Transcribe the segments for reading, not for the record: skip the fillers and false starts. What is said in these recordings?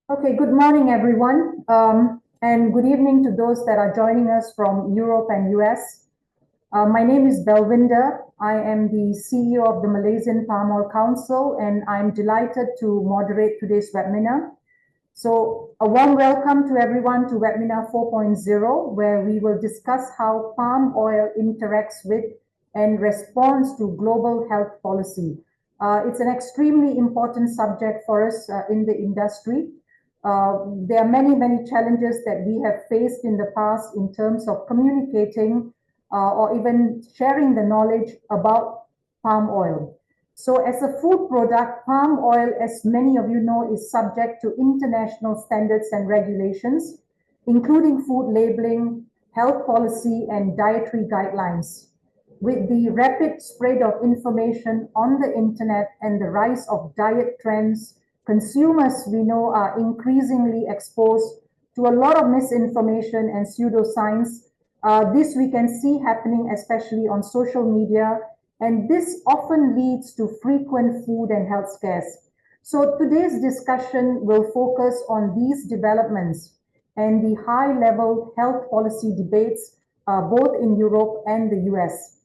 Okay, good morning, everyone, and good evening to those that are joining us from Europe and US. My name is Belvinda. I am the CEO of the Malaysian Palm Oil Council, and I'm delighted to moderate today's webinar. So, a warm welcome to everyone to Webinar 4.0, where we will discuss how palm oil interacts with and responds to global health policy. It's an extremely important subject for us in the industry. There are many challenges that we have faced in the past in terms of communicating or even sharing the knowledge about palm oil. So as a food product, palm oil, as many of you know, is subject to international standards and regulations, including food labeling, health policy, and dietary guidelines. With the rapid spread of information on the internet and the rise of diet trends, consumers, we know, are increasingly exposed to a lot of misinformation and pseudoscience. This we can see happening especially on social media, and this often leads to frequent food and health scares. So today's discussion will focus on these developments and the high-level health policy debates both in Europe and the US,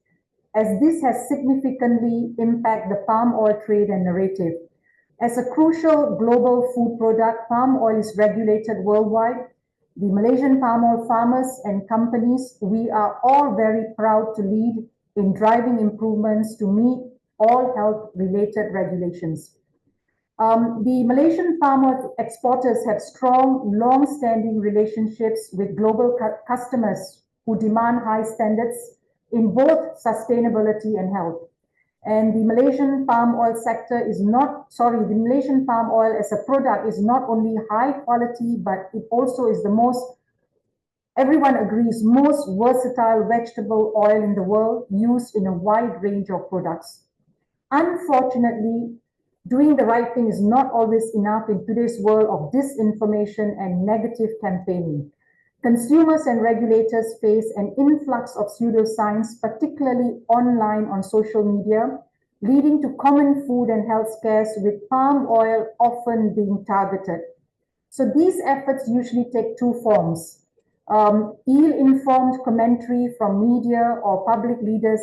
as this has significantly impacted the palm oil trade and narrative. As a crucial global food product, palm oil is regulated worldwide. The Malaysian palm oil farmers and companies, we are all very proud to lead in driving improvements to meet all health-related regulations. The Malaysian palm oil exporters have strong, long-standing relationships with global customers who demand high standards in both sustainability and health. And the Malaysian palm oil sector is the Malaysian palm oil as a product is not only high quality, but it also is the most, everyone agrees, most versatile vegetable oil in the world, used in a wide range of products. Unfortunately, doing the right thing is not always enough in today's world of disinformation and negative campaigning. Consumers and regulators face an influx of pseudoscience, particularly online on social media, leading to common food and health scares, with palm oil often being targeted. So these efforts usually take two forms: ill-informed commentary from media or public leaders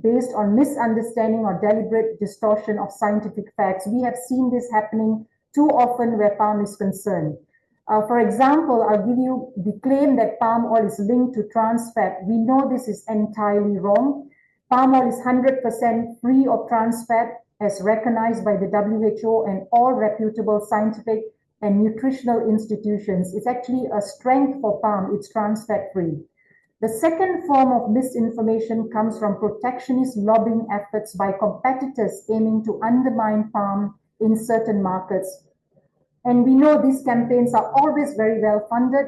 based on misunderstanding or deliberate distortion of scientific facts. We have seen this happening too often where palm is concerned. For example, I'll give you the claim that palm oil is linked to trans fat. We know this is entirely wrong. Palm oil is 100% free of trans fat, as recognized by the WHO and all reputable scientific and nutritional institutions. It's actually a strength for palm, it's trans fat free. The second form of misinformation comes from protectionist lobbying efforts by competitors aiming to undermine palm in certain markets. And we know these campaigns are always very well funded.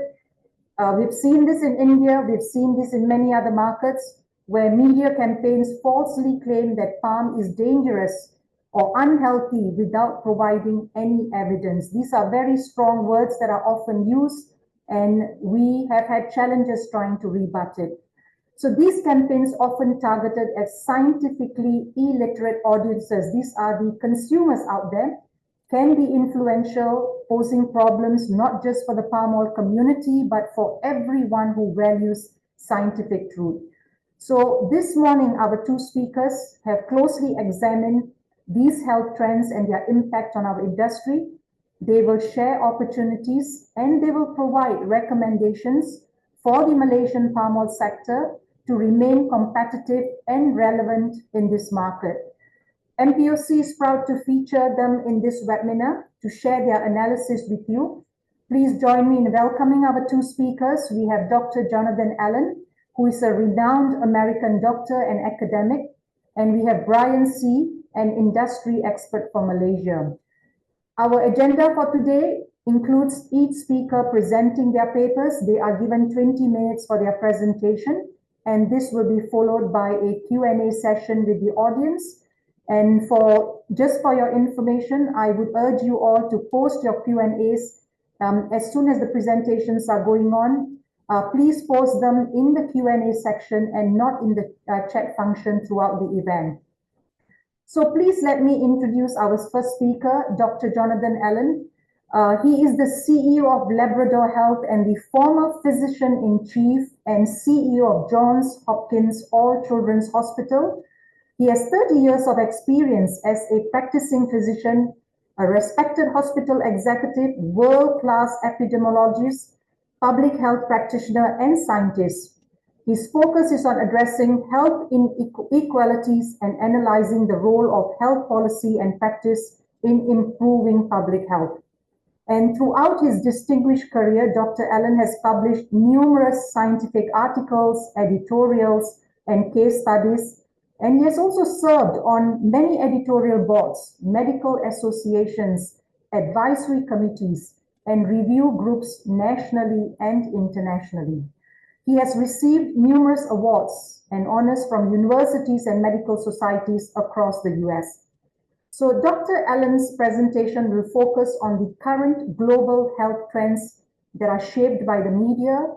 We've seen this in India, we've seen this in many other markets, where media campaigns falsely claim that palm is dangerous or unhealthy without providing any evidence. These are very strong words that are often used, and we have had challenges trying to rebut it. So these campaigns often targeted at scientifically illiterate audiences. These are the consumers out there, can be influential, posing problems not just for the palm oil community, but for everyone who values scientific truth. So this morning, our two speakers have closely examined these health trends and their impact on our industry. They will share opportunities and they will provide recommendations for the Malaysian palm oil sector to remain competitive and relevant in this market. MPOC is proud to feature them in this webinar to share their analysis with you. Please join me in welcoming our two speakers. We have Dr. Jonathan Allen, who is a renowned American doctor and academic, and we have Brian C., an industry expert from Malaysia. Our agenda for today includes each speaker presenting their papers. They are given 20 minutes for their presentation, and this will be followed by a Q&A session with the audience. And just for your information, I would urge you all to post your Q&As as soon as the presentations are going on. Please post them in the Q&A section and not in the chat function throughout the event. So please let me introduce our first speaker, Dr. Jonathan Allen. He is the CEO of Labrador Health and the former physician-in-chief and CEO of Johns Hopkins All Children's Hospital. He has 30 years of experience as a practicing physician, a respected hospital executive, world-class epidemiologist, public health practitioner, and scientist. His focus is on addressing health inequalities and analyzing the role of health policy and practice in improving public health. And throughout his distinguished career, Dr. Allen has published numerous scientific articles, editorials, and case studies. And he has also served on many editorial boards, medical associations, advisory committees, and review groups nationally and internationally. He has received numerous awards and honors from universities and medical societies across the US. So Dr. Allen's presentation will focus on the current global health trends that are shaped by the media,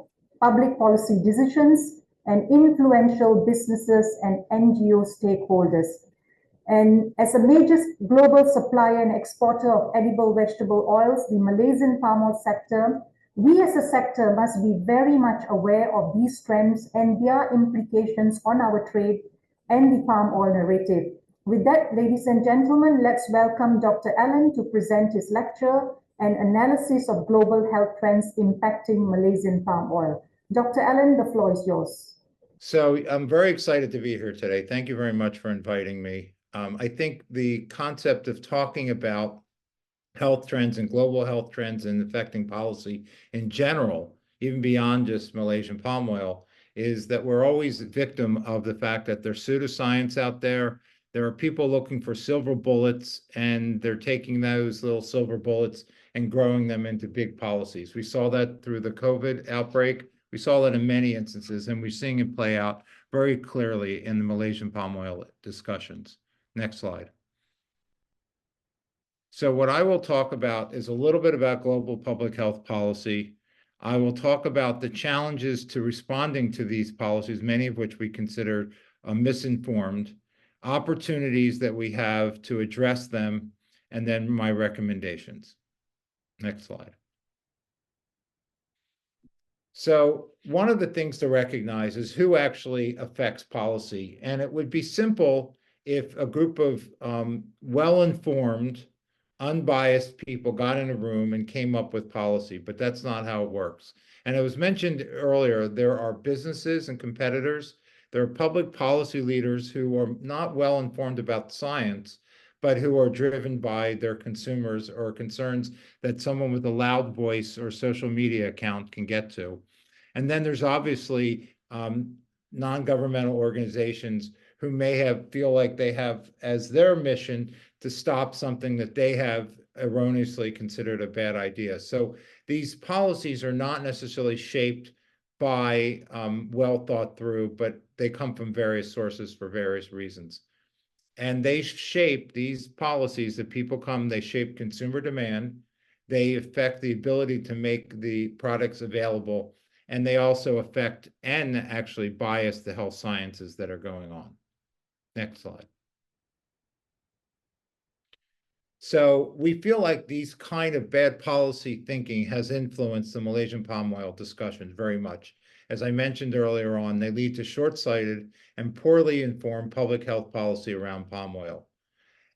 public policy decisions, and influential businesses and NGO stakeholders. And as a major global supplier and exporter of edible vegetable oils, the Malaysian palm oil sector, we as a sector must be very much aware of these trends and their implications on our trade and the palm oil narrative. With that, ladies and gentlemen, let's welcome Dr. Allen to present his lecture and analysis of global health trends impacting Malaysian palm oil. Dr. Allen, the floor is yours. So I'm very excited to be here today. Thank you very much for inviting me. I think the concept of talking about health trends and global health trends and affecting policy in general, even beyond just Malaysian palm oil, is that we're always a victim of the fact that there's pseudoscience out there. There are people looking for silver bullets, and they're taking those little silver bullets and growing them into big policies. We saw that through the COVID outbreak. We saw that in many instances, and we're seeing it play out very clearly in the Malaysian palm oil discussions. Next slide. So what I will talk about is a little bit about global public health policy. I will talk about the challenges to responding to these policies, many of which we consider misinformed, opportunities that we have to address them, and then my recommendations. Next slide. So one of the things to recognize is who actually affects policy. And it would be simple if a group of well-informed, unbiased people got in a room and came up with policy, but that's not how it works. And it was mentioned earlier, there are businesses and competitors. There are public policy leaders who are not well informed about science, but who are driven by their consumers or concerns that someone with a loud voice or social media account can get to. And then there's obviously non-governmental organizations who may feel like they have as their mission to stop something that they have erroneously considered a bad idea. So these policies are not necessarily shaped by well thought through, but they come from various sources for various reasons. And they shape these policies that people come, they shape consumer demand, they affect the ability to make the products available, and they also affect and actually bias the health sciences that are going on. Next slide. So we feel like these kind of bad policy thinking has influenced the Malaysian palm oil discussion very much. As I mentioned earlier on, they lead to short-sighted and poorly informed public health policy around palm oil.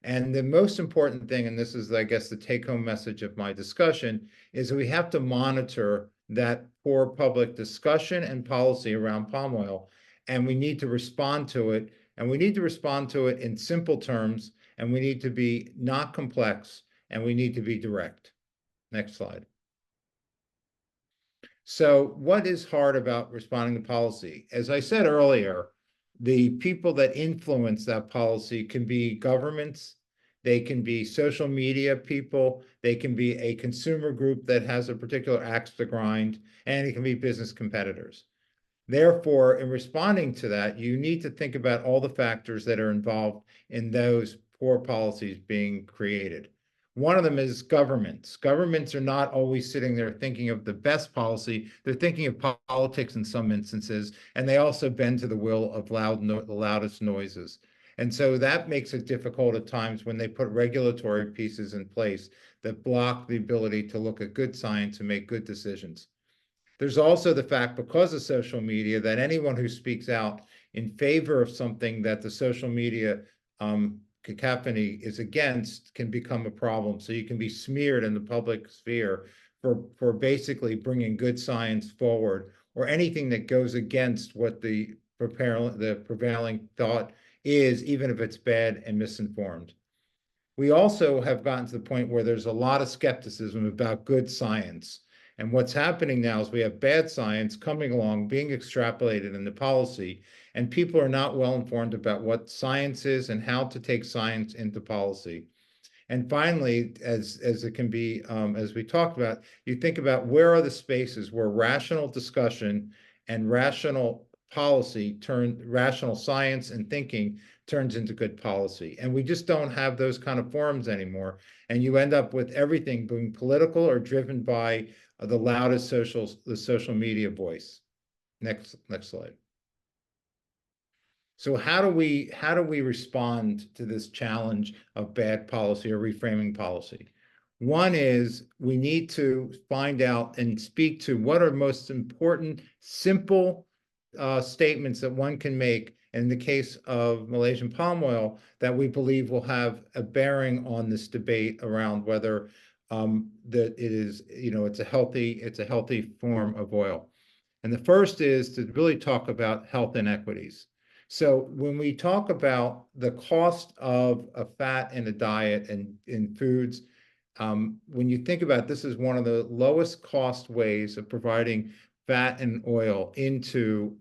And the most important thing, and this is, I guess, the take-home message of my discussion, is that we have to monitor that poor public discussion and policy around palm oil, and we need to respond to it. And we need to respond to it in simple terms, and we need to be not complex, and we need to be direct. Next slide. So what is hard about responding to policy? As I said earlier, the people that influence that policy can be governments, they can be social media people, they can be a consumer group that has a particular axe to grind, and it can be business competitors. Therefore, in responding to that, you need to think about all the factors that are involved in those poor policies being created. One of them is governments. Governments are not always sitting there thinking of the best policy. They're thinking of politics in some instances, and they also bend to the will of the loudest noises. And so that makes it difficult at times when they put regulatory pieces in place that block the ability to look at good science and make good decisions. There's also the fact, because of social media, that anyone who speaks out in favor of something that the social media cacophony is against can become a problem. So you can be smeared in the public sphere for basically bringing good science forward, or anything that goes against what the prevailing thought is, even if it's bad and misinformed. We also have gotten to the point where there's a lot of skepticism about good science. And what's happening now is we have bad science coming along, being extrapolated into policy, and people are not well informed about what science is and how to take science into policy. And finally, as it can be, as we talked about, you think about where are the spaces where rational discussion and rational rational science and thinking turns into good policy. And we just don't have those kind of forums anymore. And you end up with everything being political or driven by the loudest social media voice. Next slide. So how do we respond to this challenge of bad policy or reframing policy? One is we need to find out and speak to what are most important, simple statements that one can make in the case of Malaysian palm oil that we believe will have a bearing on this debate around whether that it is, it's a healthy form of oil. And the first is to really talk about health inequities. So when we talk about the cost of a fat in a diet and in foods, when you think about it, this is one of the lowest cost ways of providing fat and oil into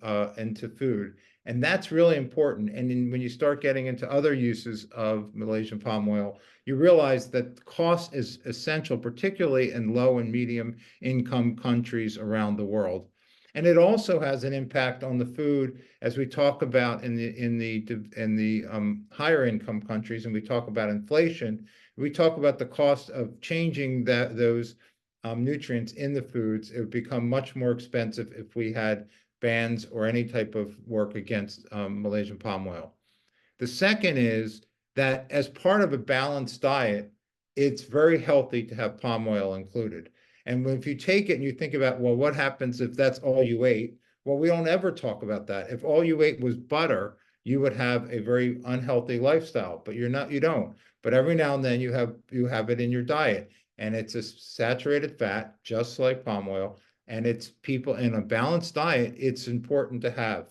food. And that's really important. And then when you start getting into other uses of Malaysian palm oil, you realize that cost is essential, particularly in low and medium income countries around the world. And it also has an impact on the food, as we talk about in the higher income countries, and we talk about inflation. We talk about the cost of changing those nutrients in the foods. It would become much more expensive if we had bans or any type of work against Malaysian palm oil. The second is that as part of a balanced diet, it's very healthy to have palm oil included. And if you take it and you think about, well, what happens if that's all you ate? Well, we don't ever talk about that. If all you ate was butter, you would have a very unhealthy lifestyle, but you don't. But every now and then you have it in your diet, and it's a saturated fat, just like palm oil. And it's people in a balanced diet, it's important to have.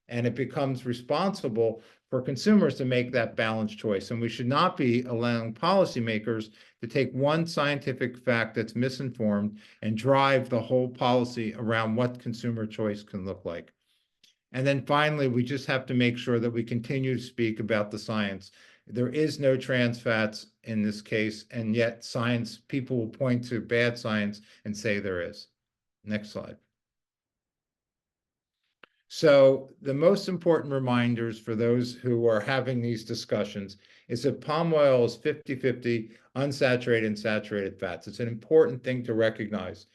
And it becomes responsible for consumers to make that balanced choice. And we should not be allowing policymakers to take one scientific fact that's misinformed and drive the whole policy around what consumer choice can look like. And then finally, we just have to make sure that we continue to speak about the science. There is no trans fats in this case, and yet people will point to bad science and say there is. Next slide. So the most important reminders for those who are having these discussions is that palm oil is 50-50 unsaturated and saturated fats. It's an important thing to recognize.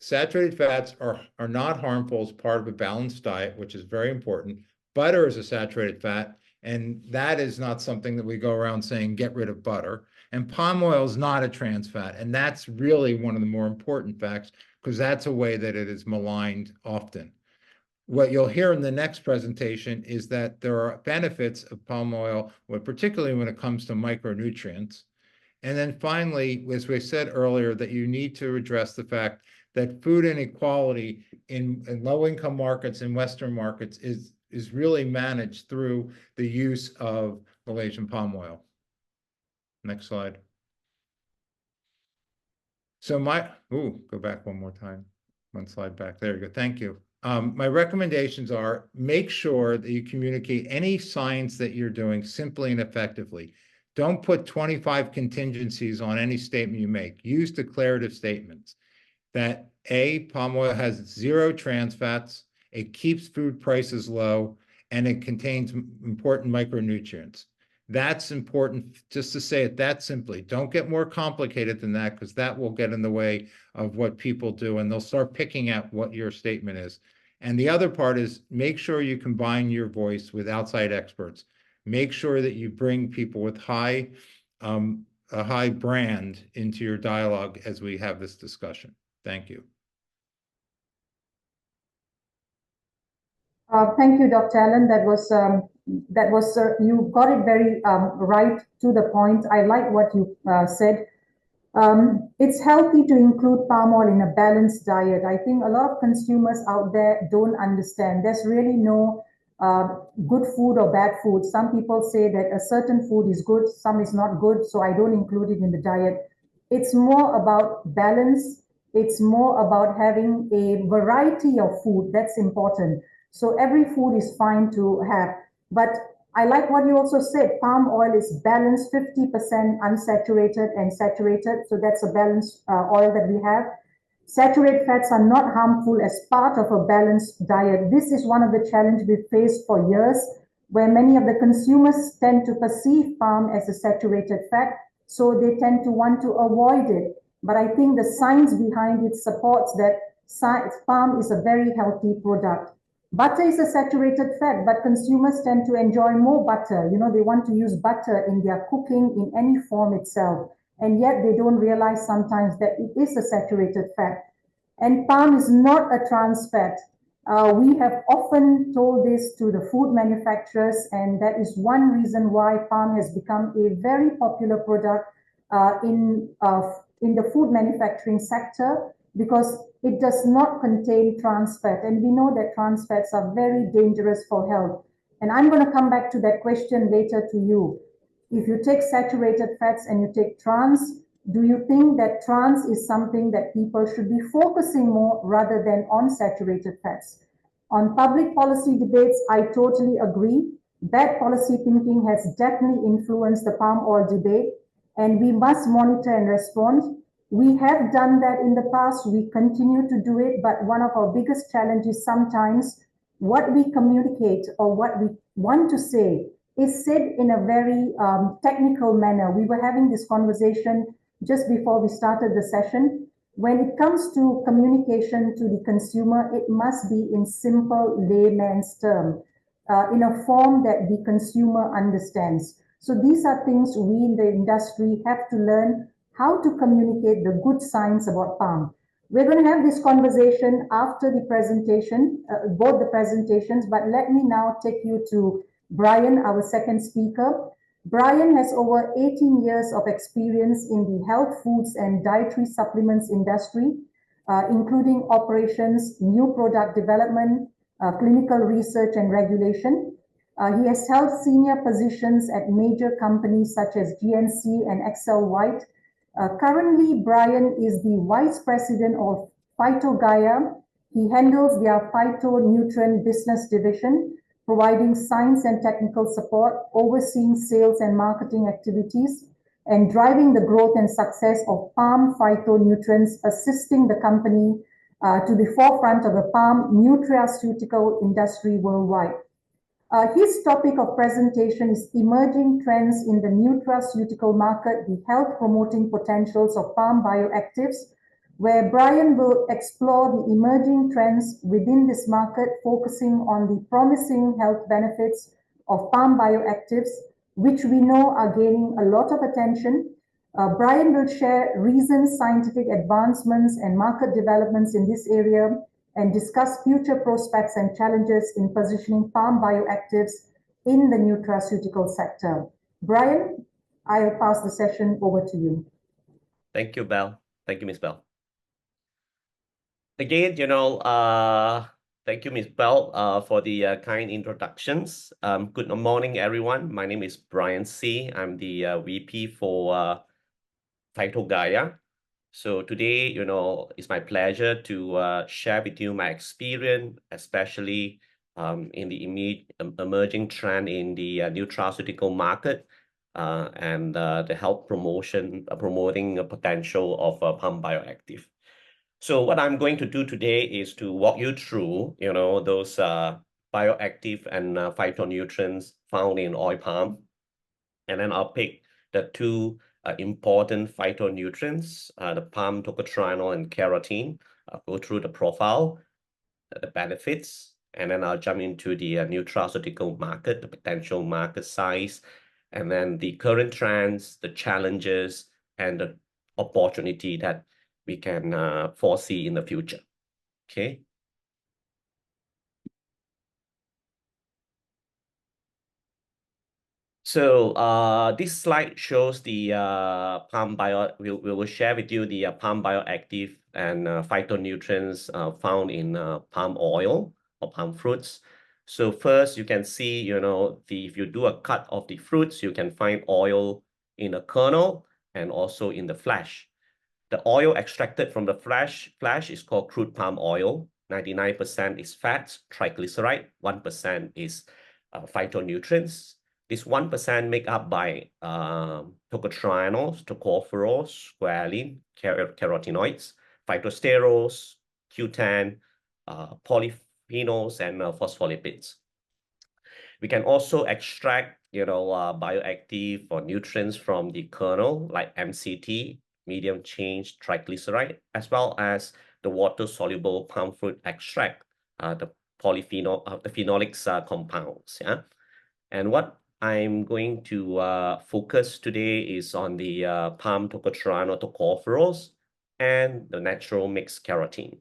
Saturated fats are not harmful as part of a balanced diet, which is very important. Butter is a saturated fat, and that is not something that we go around saying, get rid of butter. And palm oil is not a trans fat, and that's really one of the more important facts, because that's a way that it is maligned often. What you'll hear in the next presentation is that there are benefits of palm oil, particularly when it comes to micronutrients. And then finally, as we said earlier, that you need to address the fact that food inequality in low-income markets and Western markets is really managed through the use of Malaysian palm oil. Next slide. So go back one more time. One slide back. There you go. Thank you. My recommendations are make sure that you communicate any science that you're doing simply and effectively. Don't put 25 contingencies on any statement you make. Use declarative statements that palm oil has 0 trans fats, it keeps food prices low, and it contains important micronutrients. That's important just to say it that simply. Don't get more complicated than that, because that will get in the way of what people do, and they'll start picking at what your statement is. And the other part is make sure you combine your voice with outside experts. make sure that you bring people with a high brand into your dialogue as we have this discussion. Thank you. Thank you, Dr. Allen. You got it very right to the point. I like what you said. It's healthy to include palm oil in a balanced diet. I think a lot of consumers out there don't understand. There's really no good food or bad food. Some people say that a certain food is good, some is not good, so I don't include it in the diet. It's more about balance. It's more about having a variety of food. That's important. So every food is fine to have. But I like what you also said. Palm oil is balanced, 50% unsaturated and saturated. So that's a balanced oil that we have. Saturated fats are not harmful as part of a balanced diet. This is one of the challenges we've faced for years, where many of the consumers tend to perceive palm as a saturated fat, so they tend to want to avoid it. But I think the science behind it supports that palm is a very healthy product. Butter is a saturated fat, but consumers tend to enjoy more butter. You know, they want to use butter in their cooking in any form itself. And yet they don't realize sometimes that it is a saturated fat. And palm is not a trans fat. We have often told this to the food manufacturers, and that is one reason why palm has become a very popular product in the food manufacturing sector, because it does not contain trans fat. And we know that trans fats are very dangerous for health. And I'm going to come back to that question later to you. If you take saturated fats and you take trans, do you think that trans is something that people should be focusing more rather than on saturated fats? On public policy debates, I totally agree. Bad policy thinking has definitely influenced the palm oil debate, and we must monitor and respond. We have done that in the past, we continue to do it, but one of our biggest challenges sometimes, what we communicate or what we want to say is said in a very technical manner. We were having this conversation just before we started the session. When it comes to communication to the consumer, it must be in simple layman's term, in a form that the consumer understands. So these are things we in the industry have to learn how to communicate the good science about palm. We're going to have this conversation after the presentation, both the presentations, but let me now take you to Brian, our second speaker. Brian has over 18 years of experience in the health foods and dietary supplements industry, including operations, new product development, clinical research and regulation. He has held senior positions at major companies such as GNC and Excel White. Currently, Brian is the Vice President of Phytogaia. He handles their phytonutrient business division, providing science and technical support, overseeing sales and marketing activities, and driving the growth and success of palm phytonutrients, assisting the company to the forefront of the palm nutraceutical industry worldwide. His topic of presentation is emerging trends in the nutraceutical market, the health promoting potentials of palm bioactives, where Brian will explore the emerging trends within this market, focusing on the promising health benefits of palm bioactives, which we know are gaining a lot of attention. Brian will share recent scientific advancements and market developments in this area, and discuss future prospects and challenges in positioning palm bioactives in the nutraceutical sector. Brian, I'll pass the session over to you. Thank you, Belle. Thank you, Ms. Belle. Again, thank you, Ms. Belle, for the kind introductions. Good morning, everyone. My name is Brian C. I'm the VP for Phytogaia. So today, it's my pleasure to share with you my experience, especially in the emerging trend in the nutraceutical market and the health promoting potential of palm bioactive. So what I'm going to do today is to walk you through, those bioactive and phytonutrients found in oil palm, and then I'll pick the two important phytonutrients, the palm tocotrienol and carotene. I'll go through the profile, the benefits, and then I'll jump into the nutraceutical market, the potential market size, and then the current trends, the challenges, and the opportunity that we can foresee in the future. Okay. So this slide shows the palm bio. We will share with you the palm bioactive and phytonutrients found in palm oil or palm fruits. So first, you can see, if you do a cut of the fruits, you can find oil in the kernel and also in the flesh. The oil extracted from the flesh is called crude palm oil. 99% is fat, triglyceride. 1% is phytonutrients. This 1% make up by tocotrienols, tocopherols, squalene, carotenoids, phytosterols, cutan, polyphenols, and phospholipids. We can also extract, bioactive or nutrients from the kernel, like MCT, medium chain triglyceride, as well as the water-soluble palm fruit extract, the phenolics compounds. Yeah, and what I'm going to focus today is on the palm tocotrienol tocopherols and the natural mixed carotene.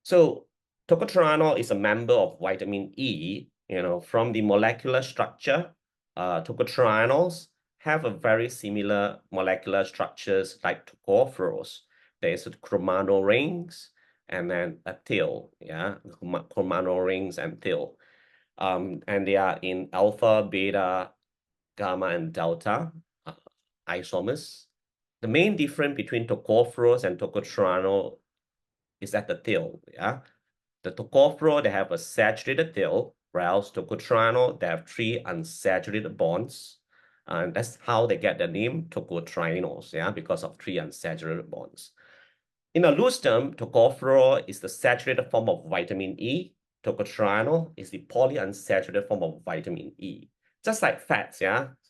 So tocotrienol is a member of vitamin E. From the molecular structure, tocotrienols have a very similar molecular structures like tocopherols. There's a chromanol rings and then a tail, chromanol rings and tail. And they are in alpha, beta, gamma, and delta isomers. The main difference between tocopherols and tocotrienol is at the tail. The tocopherol, they have a saturated tail, whereas tocotrienol, they have 3 unsaturated bonds. And that's how they get the name tocotrienols, because of 3 unsaturated bonds. In a loose term, tocopherol is the saturated form of vitamin E. Tocotrienol is the polyunsaturated form of vitamin E. Just like fats,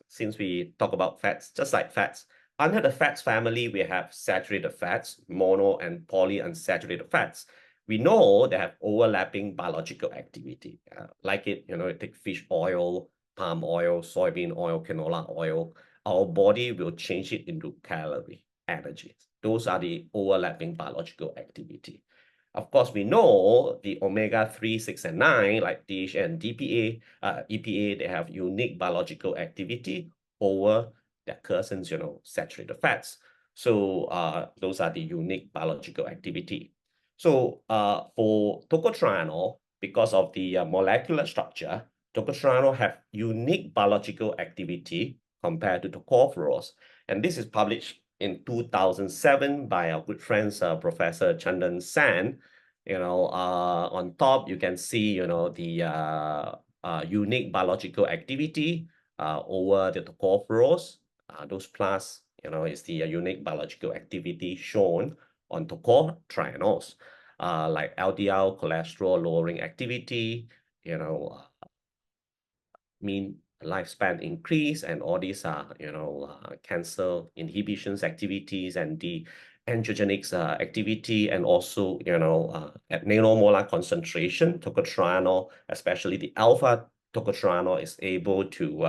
since we talk about fats, just like fats. Under the fats family, we have saturated fats, mono and polyunsaturated fats. We know they have overlapping biological activity. Take fish oil, palm oil, soybean oil, canola oil. Our body will change it into calorie, energy. Those are the overlapping biological activity. Of course, we know the omega-3, 6, and 9, like DHA and EPA, they have unique biological activity over their cousins, saturated fats. So those are the unique biological activity. So for tocotrienol, because of the molecular structure, tocotrienol have unique biological activity compared to tocopherols. And this is published in 2007 by our good friends, Professor Chandan Sen. On top, you can see, the unique biological activity over the tocopherols. Those plus, is the unique biological activity shown on tocotrienols, like LDL cholesterol lowering activity, mean lifespan increase, and all these are, cancer inhibitions activities and the androgenics activity, and also, at nanomolar concentration, tocotrienol, especially the alpha tocotrienol, is able to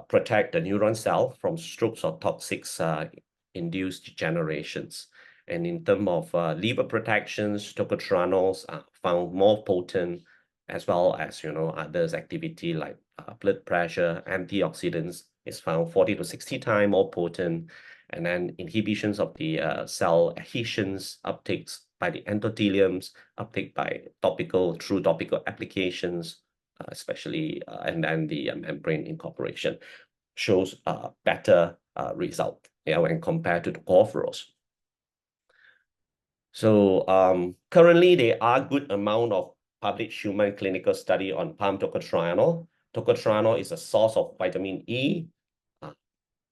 protect the neuron cell from strokes or toxic induced degenerations. And in terms of liver protections, tocotrienols are found more potent, as well as, others activity like blood pressure, antioxidants is found 40 to 60 times more potent. And then inhibitions of the cell adhesions, uptakes by the endotheliums, uptake by through topical applications, especially, and then the membrane incorporation shows a better result when compared to the tocopherols. So currently, there are good amount of published human clinical study on palm tocotrienol. Tocotrienol is a source of vitamin E,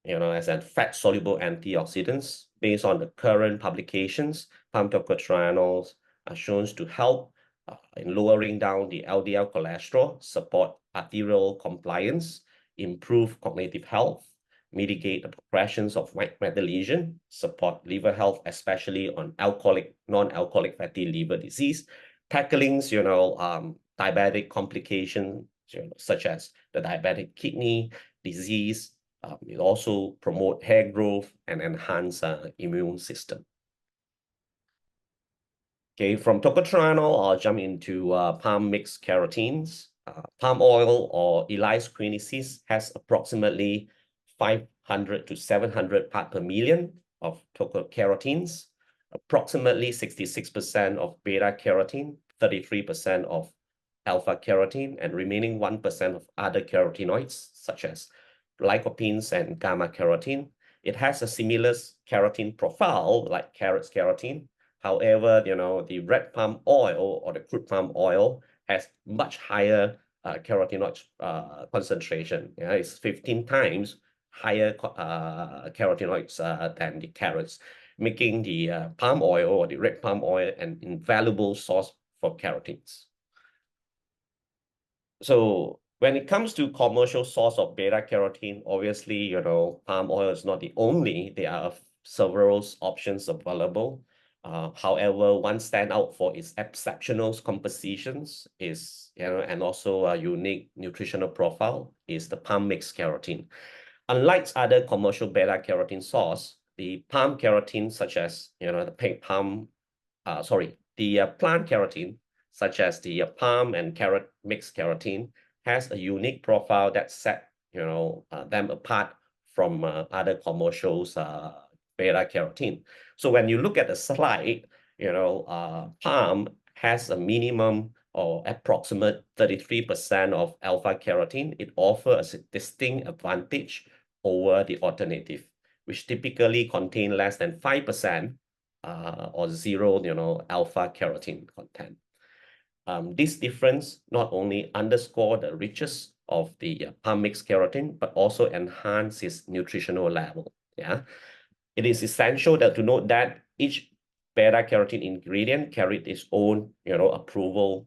as a fat-soluble antioxidants. Based on the current publications, palm tocotrienols are shown to help in lowering down the LDL cholesterol, support arterial compliance, improve cognitive health, mitigate the progressions of white matter lesion, support liver health, especially on non-alcoholic fatty liver disease, tackling, diabetic complications, such as the diabetic kidney disease. It also promote hair growth and enhance immune system. Okay, from tocotrienol, I'll jump into palm mixed carotenes. Palm oil or Elias quinensis has approximately 500 to 700 part per million of tococarotenes, approximately 66% of beta carotene, 33% of alpha carotene, and remaining 1% of other carotenoids, such as lycopenes and gamma carotene. It has a similar carotene profile like carrot carotene. However, the red palm oil or the crude palm oil has much higher carotenoid concentration. It's 15 times higher carotenoids than the carrots, making the palm oil or the red palm oil an invaluable source for carotenes. So when it comes to commercial source of beta carotene, obviously, palm oil is not the only. There are several options available. However, one stand out for its exceptional compositions is, and also a unique nutritional profile is the palm mixed carotene. Unlike other commercial beta carotene source, the palm carotene, such as, the pink palm, the plant carotene, such as the palm and carrot mixed carotene, has a unique profile that set them apart from other commercials beta carotene. So when you look at the slide, palm has a minimum or approximate 33% of alpha carotene. It offers a distinct advantage over the alternative, which typically contain less than 5% or zero, alpha carotene content. This difference not only underscore the richness of the palm mixed carotene, but also enhance its nutritional level. Yeah, it is essential to note that each beta carotene ingredient carried its own, approval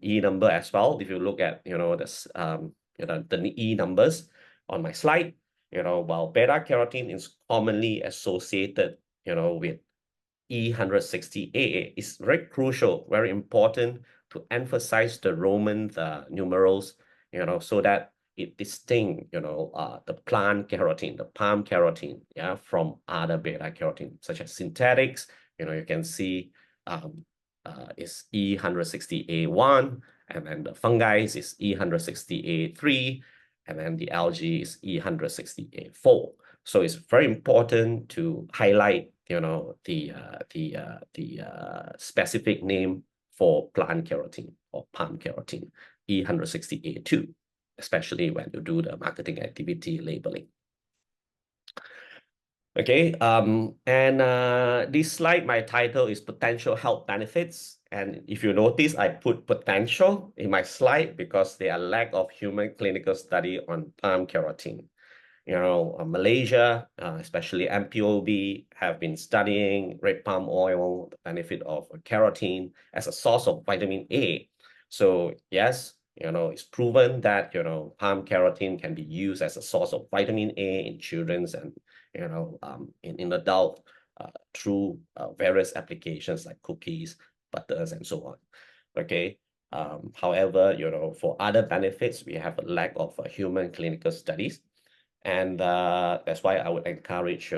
E number as well. If you look at, the E numbers on my slide, while beta carotene is commonly associated, with E160A, is very crucial, very important to emphasize the Roman numerals, so that it distinct, the plant carotene, the palm carotene, from other beta carotene, such as synthetics. You can see is E160A1, and then the fungi is E160A3, and then the algae is E160A4. So it's very important to highlight, the specific name for plant carotene or palm carotene, E160A2, especially when you do the marketing activity labeling. Okay, this slide, my title is Potential Health Benefits. And if you notice, I put potential in my slide because there are lack of human clinical study on palm carotene. Malaysia, especially MPOC, have been studying red palm oil, the benefit of carotene as a source of vitamin A. So yes, it's proven that, palm carotene can be used as a source of vitamin A in children's and, in adult through various applications like cookies, butters, and so on. Okay. However, for other benefits, we have a lack of human clinical studies. And that's why I would encourage,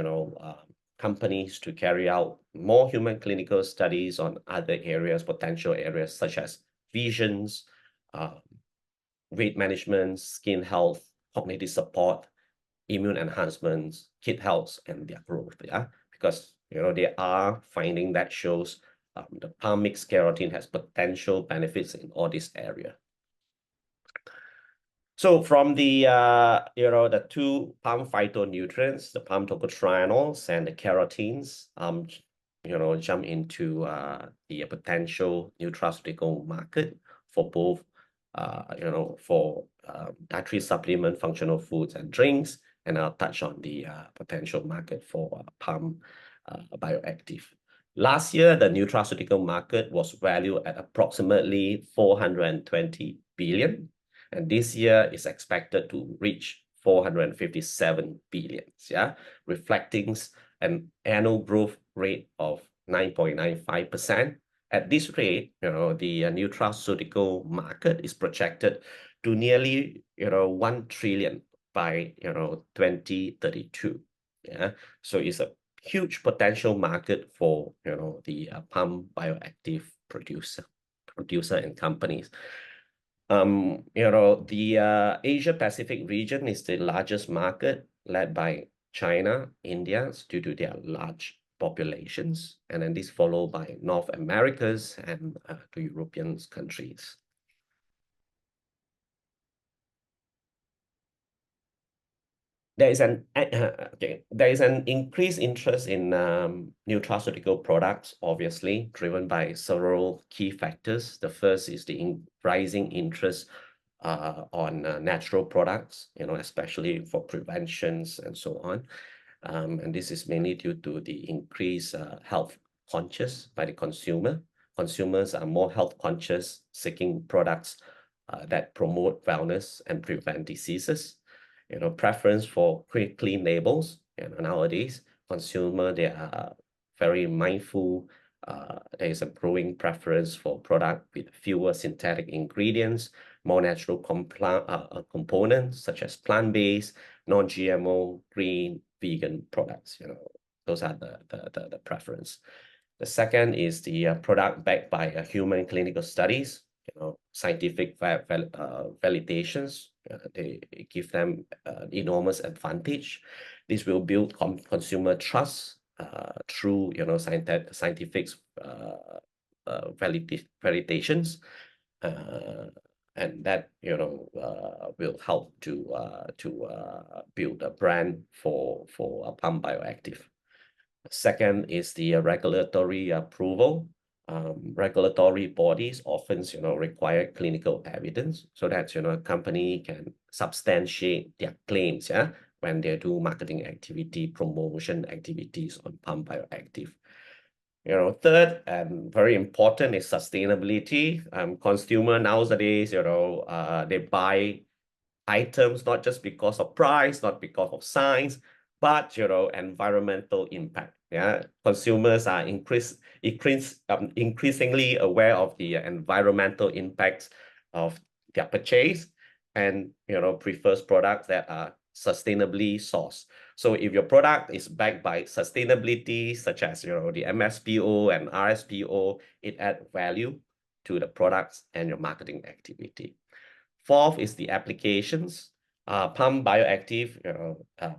companies to carry out more human clinical studies on other areas, potential areas such as visions, weight management, skin health, cognitive support, immune enhancements, kid health, and their growth. Yeah, because they are finding that shows the palm mixed carotene has potential benefits in all this area. So from the the two palm phytonutrients, the palm tocotrienols and the carotenes, jump into the potential nutraceutical market for both, for dietary supplement, functional foods and drinks, and I'll touch on the potential market for palm bioactive. Last year, the nutraceutical market was valued at approximately 420 billion. And this year is expected to reach 457 billion, reflecting an annual growth rate of 9.95%, At this rate, the nutraceutical market is projected to nearly, 1 trillion by, 2032. Yeah, so it's a huge potential market for, the palm bioactive producer and companies. The Asia Pacific region is the largest market, led by China, India, due to their large populations, and then this followed by North Americas and the European countries. There is an increased interest in nutraceutical products, obviously, driven by several key factors. The first is the rising interest on natural products, especially for preventions and so on. And this is mainly due to the increased health conscious by the consumer. Consumers are more health conscious, seeking products that promote wellness and prevent diseases. Preference for clean labels. Nowadays, they are very mindful. There is a growing preference for product with fewer synthetic ingredients, more natural components such as plant-based, non-GMO, green, vegan products. Those are the preference. The second is the product backed by human clinical studies. Scientific validations. They give them enormous advantage. This will build consumer trust through scientific validations, and that will help to build a brand for a palm bioactive. Second is the regulatory approval. Regulatory bodies often require clinical evidence so that a company can substantiate their claims when they do marketing activity, promotion activities on palm bioactive. Third and very important is sustainability. Consumer nowadays, they buy items not just because of price, not because of science, but environmental impact. Consumers are increasingly aware of the environmental impacts of their purchase, and prefers products that are sustainably sourced. So if your product is backed by sustainability, such as the MSPO and RSPO, it adds value to the products and your marketing activity. Fourth is the applications. Palm bioactive,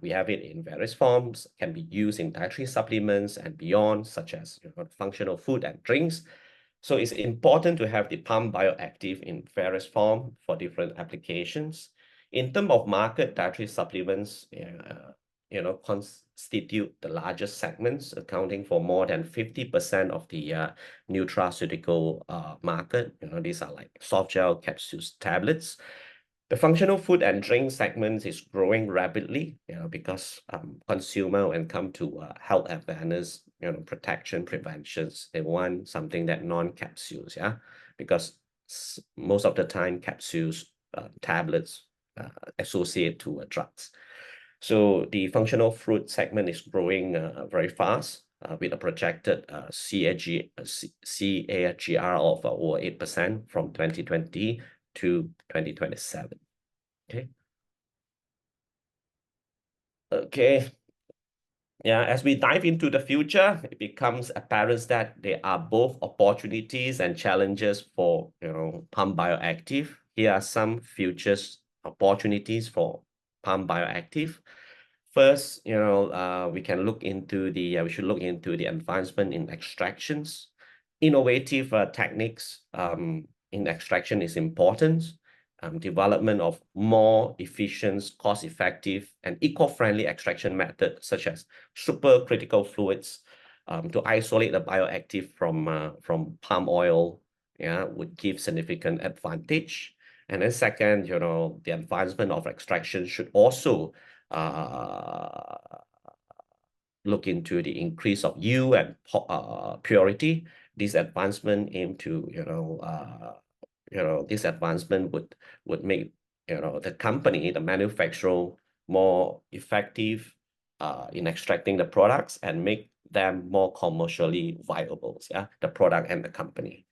we have it in various forms, can be used in dietary supplements and beyond, such as functional food and drinks. So it's important to have the palm bioactive in various forms for different applications. In terms of market, dietary supplements, constitute the largest segments, accounting for more than 50% of the nutraceutical market. These are like soft gel, capsules, tablets. The functional food and drink segment is growing rapidly, because consumer, when come to health awareness, protection, preventions, they want something that non-capsules, because most of the time capsules, tablets associate to drugs. So the functional food segment is growing very fast, with a projected CAGR of over 8% from 2020 to 2027. Okay. Yeah, as we dive into the future, it becomes apparent that there are both opportunities and challenges for palm bioactive. Here are some futures opportunities for palm bioactive. First, we should look into the advancement in extractions. Innovative techniques in extraction is important. Development of more efficient, cost-effective, and eco-friendly extraction methods, such as supercritical fluids, to isolate the bioactive from palm oil, would give significant advantage. And then second, the advancement of extraction should also look into the increase of yield and purity. This advancement would make the company, the manufacturer, more effective in extracting the products and make them more commercially viable, yeah, the product and the company.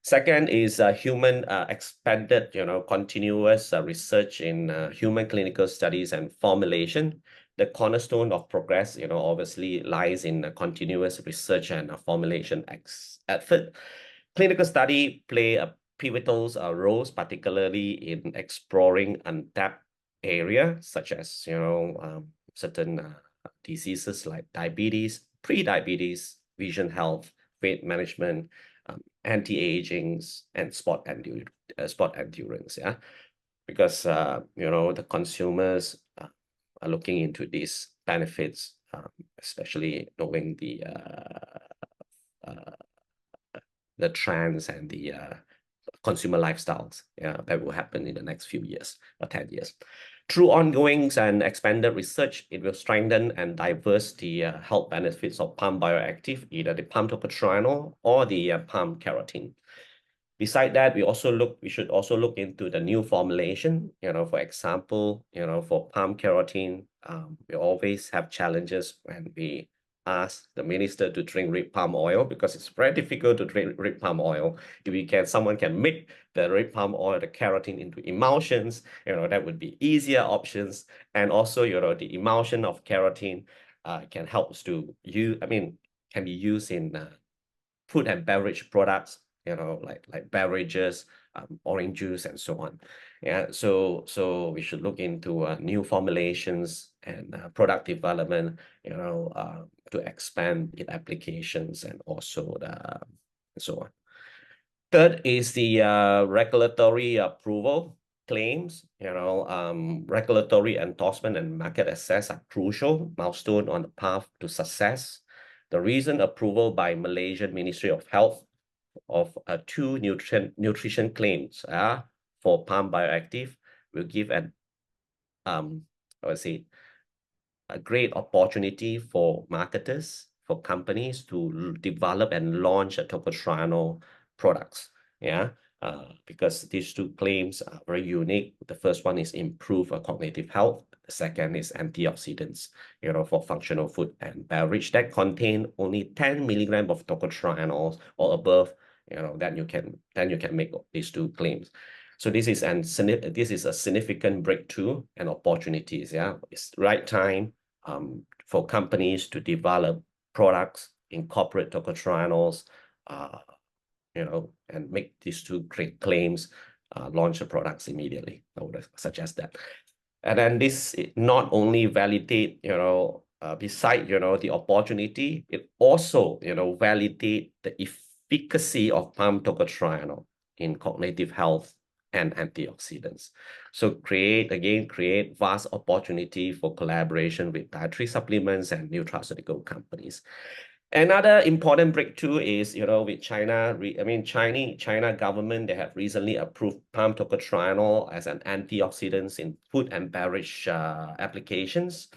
Second is human expanded, continuous research in human clinical studies and formulation. The cornerstone of progress, obviously lies in continuous research and formulation effort. Clinical study play a pivotal roles, particularly in exploring untapped area such as, certain diseases like diabetes, pre-diabetes, vision health, weight management, anti-aging, and sport endurance, yeah, because the consumers are looking into these benefits, especially knowing the trends and the consumer lifestyles, that will happen in the next few years or 10 years. Through ongoing and expanded research, it will strengthen and diverse the health benefits of palm bioactive, either the palm tocotrienol or the palm keratin. Beside that, we should also look into the new formulation. For example, for palm keratin, we always have challenges when we ask the minister to drink red palm oil, because it's very difficult to drink red palm oil. If someone can make the red palm oil, the keratin, into emulsions, that would be easier options. And also, the emulsion of keratin can help to can be used in food and beverage products, like beverages, orange juice, and so on. Yeah, so we should look into new formulations and product development, to expand its applications and also and so on. Third is the regulatory approval claims. Regulatory endorsement and market access are crucial milestone on the path to success. The recent approval by Malaysian Ministry of Health of 2 nutrition claims for palm bioactive will give a great opportunity for marketers, for companies to develop and launch tocotrienol products. Because these 2 claims are very unique. The first one is improve cognitive health. The second is antioxidants, for functional food and beverage that contain only 10 milligrams of tocotrienols or above. Then you can make these 2 claims. So this is a significant breakthrough and opportunities. It's the right time for companies to develop products, incorporate tocotrienols, and make these 2 great claims, launch the products immediately. I would suggest that. And then this not only validate, beside, the opportunity, it also, validate the efficacy of palm tocotrienol in cognitive health and antioxidants. So create vast opportunity for collaboration with dietary supplements and nutraceutical companies. Another important breakthrough is, with China, China government, they have recently approved palm tocotrienol as an antioxidant in food and beverage applications.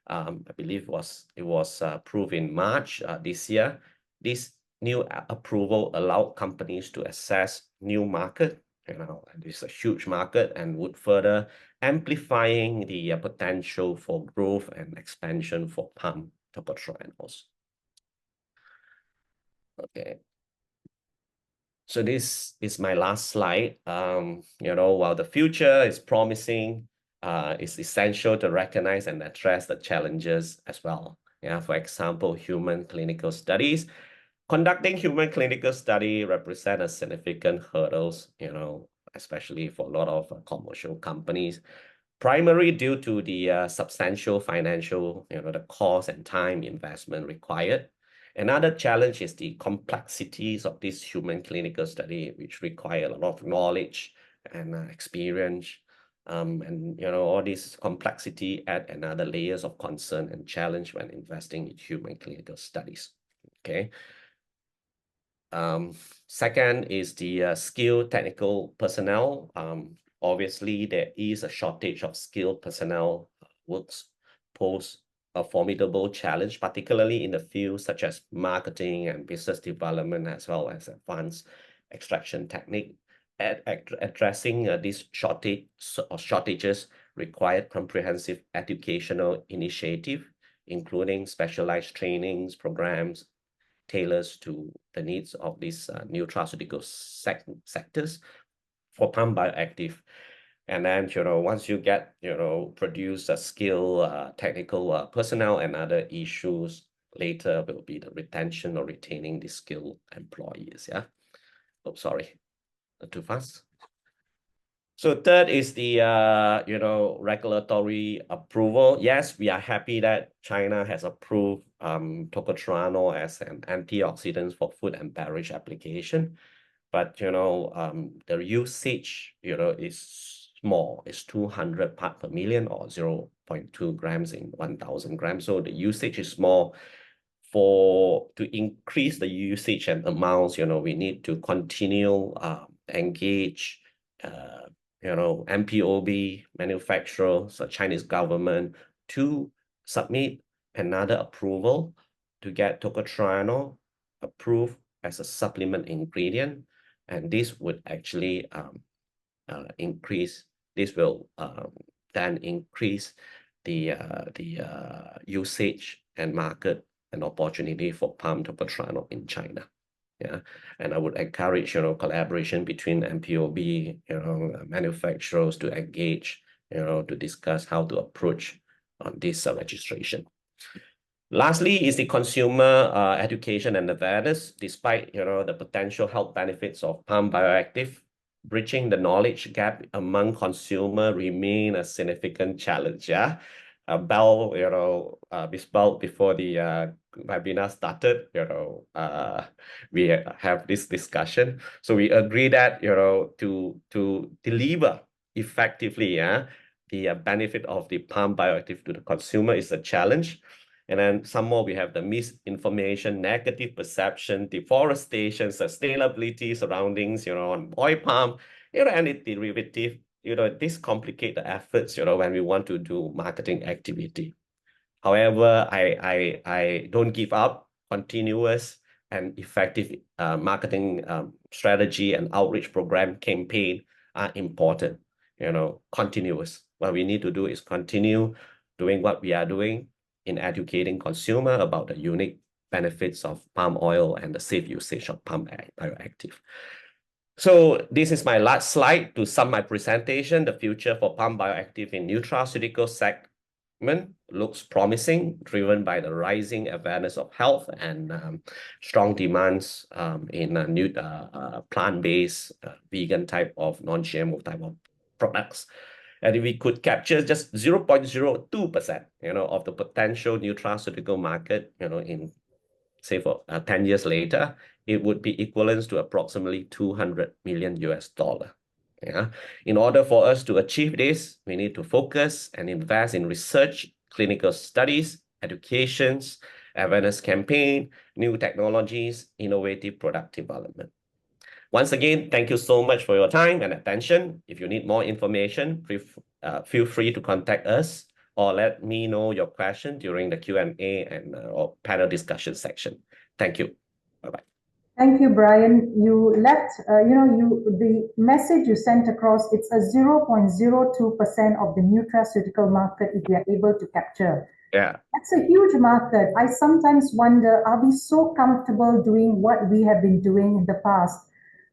I believe it was approved in March this year. This new approval allowed companies to access new market, and it's a huge market, and would further amplifying the potential for growth and expansion for palm tocotrienols. Okay. So this is my last slide. While the future is promising, it's essential to recognize and address the challenges as well. For example, human clinical studies. Conducting human clinical study represent a significant hurdles, especially for a lot of commercial companies, primarily due to the substantial financial, the cost and time investment required. Another challenge is the complexities of this human clinical study, which require a lot of knowledge and experience. And all this complexity add another layers of concern and challenge when investing in human clinical studies. Okay. Second is the skilled technical personnel. Obviously, there is a shortage of skilled personnel. Works pose a formidable challenge, particularly in the fields such as marketing and business development, as well as advanced extraction technique. Addressing these shortages required comprehensive educational initiative, including specialized trainings, programs, tailored to the needs of these nutraceutical sectors for palm bioactive. And then, once you get, produce a skill, technical personnel and other issues, later will be the retention or retaining the skilled employees, yeah? Oh, sorry, not too fast. So third is the, regulatory approval. Yes, we are happy that China has approved tocotrienol as an antioxidant for food and beverage application. But, the usage, is small. It's 200 parts per million or 0.2 grams in 1,000 grams. So the usage is small. To increase the usage and amounts, we need to continue engage, MPOC manufacturers, the Chinese government to submit another approval to get tocotrienol approved as a supplement ingredient. And this would actually then increase the usage and market and opportunity for palm tocotrienol in China. Yeah, and I would encourage, collaboration between MPOC, manufacturers to engage, to discuss how to approach on this registration. Lastly is the consumer education and awareness. Despite, the potential health benefits of palm bioactive, bridging the knowledge gap among consumer remain a significant challenge. Yeah, Bell, Miss Bell, before the webinar started, we have this discussion. So we agree that, to deliver effectively, the benefit of the palm bioactive to the consumer is a challenge. And then some more, we have the misinformation, negative perception, deforestation, sustainability surroundings, on oil palm, and its derivative. This complicate the efforts, when we want to do marketing activity. However, I don't give up. Continuous and effective marketing strategy and outreach program campaign are important, continuous. What we need to do is continue doing what we are doing in educating consumer about the unique benefits of palm oil and the safe usage of palm bioactive. So this is my last slide to sum my presentation. The future for palm bioactive in nutraceutical segment looks promising, driven by the rising awareness of health and strong demands in new plant-based, vegan type of non-GMO type of products. And if we could capture just 0.02%, of the potential nutraceutical market, in say for 10 years later, it would be equivalent to approximately $200 million. Yeah. In order for us to achieve this, we need to focus and invest in research, clinical studies, educations, awareness campaign, new technologies, innovative product development. Once again, thank you so much for your time and attention. If you need more information, feel free to contact us or let me know your question during the Q&A and or panel discussion section. Thank you. Bye-bye. Thank you, Brian. You left, the message you sent across, it's a 0.02% of the nutraceutical market if we are able to capture. Yeah. That's a huge market. I sometimes wonder, are we so comfortable doing what we have been doing in the past?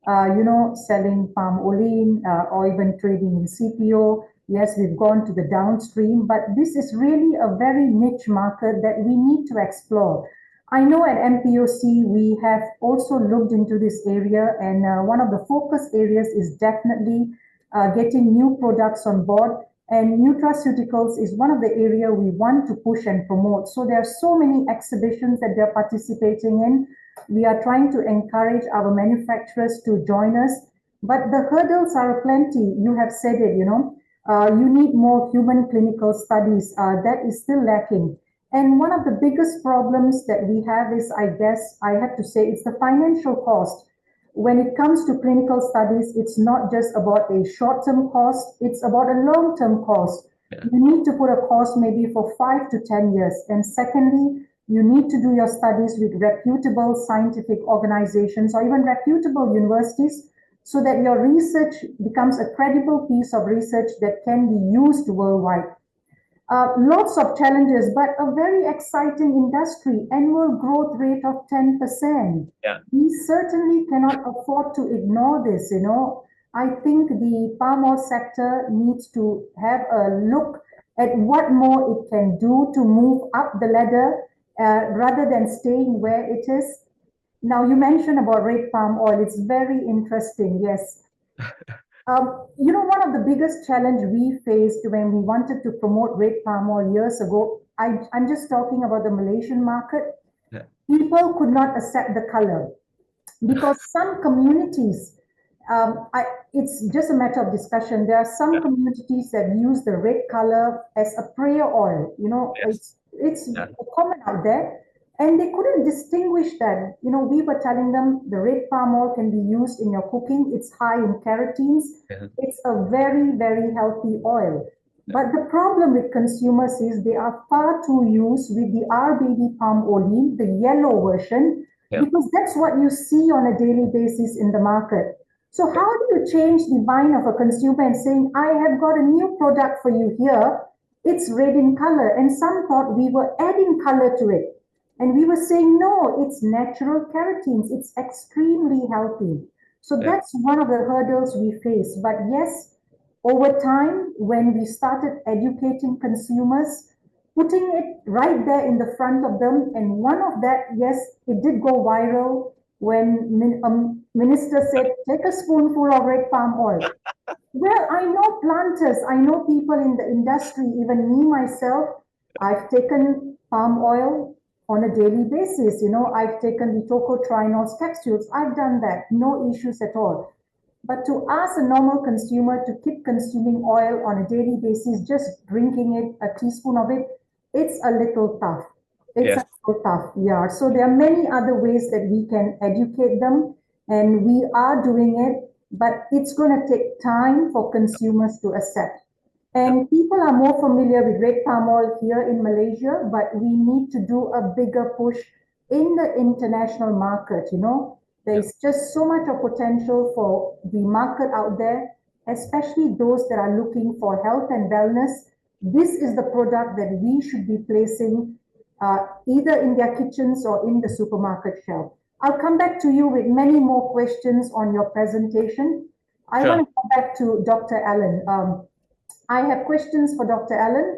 Selling palm oil or even trading in CPO. Yes, we've gone to the downstream, but this is really a very niche market that we need to explore. I know at MPOC, we have also looked into this area, and one of the focus areas is definitely getting new products on board, and nutraceuticals is one of the areas we want to push and promote. So there are so many exhibitions that they're participating in. We are trying to encourage our manufacturers to join us, but the hurdles are plenty. You have said it, you need more human clinical studies. That is still lacking. And one of the biggest problems that we have is, I guess, I have to say, it's the financial cost. When it comes to clinical studies, it's not just about a short-term cost, it's about a long-term cost. Yeah. You need to put a cost maybe for 5 to 10 years. And secondly, you need to do your studies with reputable scientific organizations or even reputable universities so that your research becomes a credible piece of research that can be used worldwide. Lots of challenges, but a very exciting industry, annual growth rate of 10%. Yeah. We certainly cannot afford to ignore this, you know. I think the palm oil sector needs to have a look at what more it can do to move up the ladder rather than staying where it is. Now, you mentioned about red palm oil. It's very interesting, yes. You know, one of the biggest challenge we faced when we wanted to promote red palm oil years ago, I'm just talking about the Malaysian market. Yeah. People could not accept the color because some communities, it's just a matter of discussion. There are some Yeah. communities that use the red color as a prayer oil. You know, Yes. it's Yeah. common out there. And they couldn't distinguish that. You know, we were telling them the red palm oil can be used in your cooking. It's high in carotenes. Yeah. It's a very, very healthy oil. But the problem with consumers is they are far too used with the RBD palm oil, the yellow version, Yeah. because that's what you see on a daily basis in the market. So how do you change the mind of a consumer and saying, I have got a new product for you here, it's red in color, and some thought we were adding color to it. And we were saying, no, it's natural carotenes. It's extremely healthy. So Yeah. that's one of the hurdles we face. But yes, over time, when we started educating consumers, putting it right there in the front of them, and one of that, yes, it did go viral when minister said, take a spoonful of red palm oil. Well, I know planters, I know people in the industry, even me myself, I've taken palm oil on a daily basis. You know, I've taken the tocotrienols capsules. I've done that, no issues at all. But to ask a normal consumer to keep consuming oil on a daily basis, just drinking it, a teaspoon of it, it's a little tough. It's Yes. a little tough, yeah. So there are many other ways that we can educate them, and we are doing it, but it's going to take time for consumers to accept. And people are more familiar with red palm oil here in Malaysia, but we need to do a bigger push in the international market, you know. There's just so much of potential for the market out there, especially those that are looking for health and wellness. This is the product that we should be placing either in their kitchens or in the supermarket shelf. I'll come back to you with many more questions on your presentation. I Sure. want to come back to Dr. Allen. I have questions for Dr. Allen.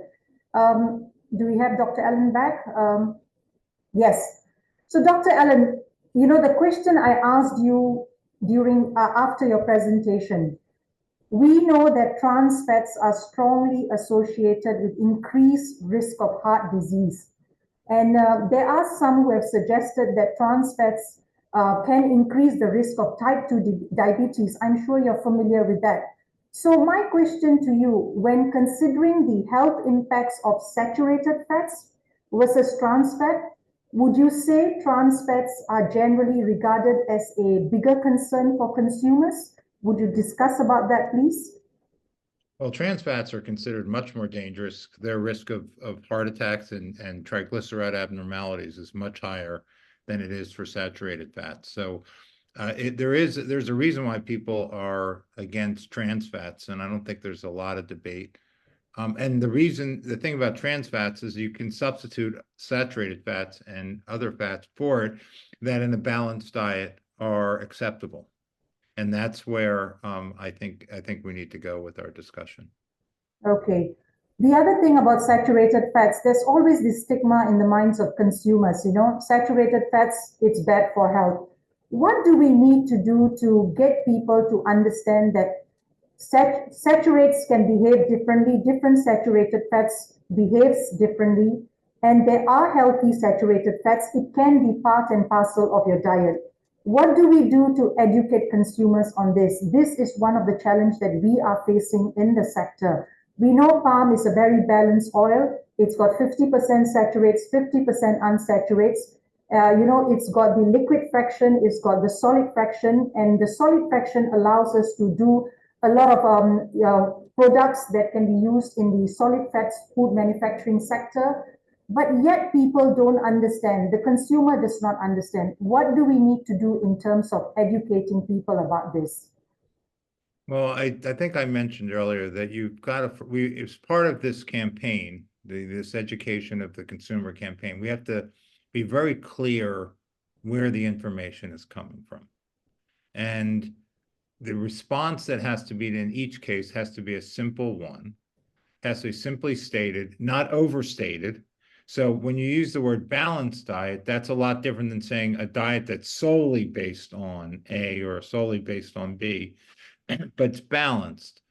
Do we have Dr. Allen back? Yes. So Dr. Allen, you know, the question I asked you during after your presentation, we know that trans fats are strongly associated with increased risk of heart disease. And there are some who have suggested that trans fats can increase the risk of type 2 diabetes. I'm sure you're familiar with that. So my question to you, when considering the health impacts of saturated fats versus trans fat, would you say trans fats are generally regarded as a bigger concern for consumers? Would you discuss about that, please? Well, trans fats are considered much more dangerous. Their risk of heart attacks and triglyceride abnormalities is much higher than it is for saturated fats. So there's a reason why people are against trans fats, and I don't think there's a lot of debate. And the thing about trans fats is you can substitute saturated fats and other fats for it that in a balanced diet are acceptable. And that's where I think we need to go with our discussion. Okay. The other thing about saturated fats, there's always this stigma in the minds of consumers, you know, saturated fats, it's bad for health. What do we need to do to get people to understand that saturates can behave differently, different saturated fats behaves differently, and there are healthy saturated fats. It can be part and parcel of your diet. What do we do to educate consumers on this? This is one of the challenges that we are facing in the sector. We know palm is a very balanced oil. It's got 50% saturates, 50% unsaturates. You know, it's got the liquid fraction, it's got the solid fraction, and the solid fraction allows us to do a lot of products that can be used in the solid fats food manufacturing sector. But yet people don't understand. The consumer does not understand. What do we need to do in terms of educating people about this? Well, I think I mentioned earlier that you've got to, as part of this campaign, this education of the consumer campaign. We have to be very clear where the information is coming from. And the response that has to be in each case has to be a simple one, has to be simply stated, not overstated. So when you use the word balanced diet, that's a lot different than saying a diet that's solely based on A or solely based on B, but it's balanced.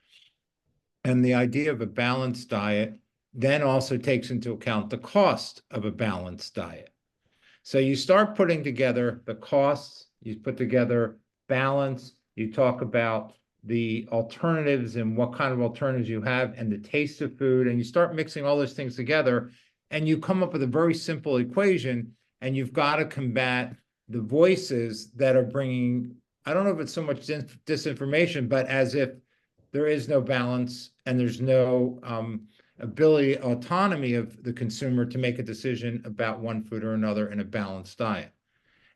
And the idea of a balanced diet then also takes into account the cost of a balanced diet. So you start putting together the costs, you put together balance, you talk about the alternatives and what kind of alternatives you have and the taste of food, and you start mixing all those things together, and you come up with a very simple equation, and you've got to combat the voices that are bringing, I don't know if it's so much disinformation, but as if there is no balance and there's no ability, autonomy of the consumer to make a decision about one food or another in a balanced diet.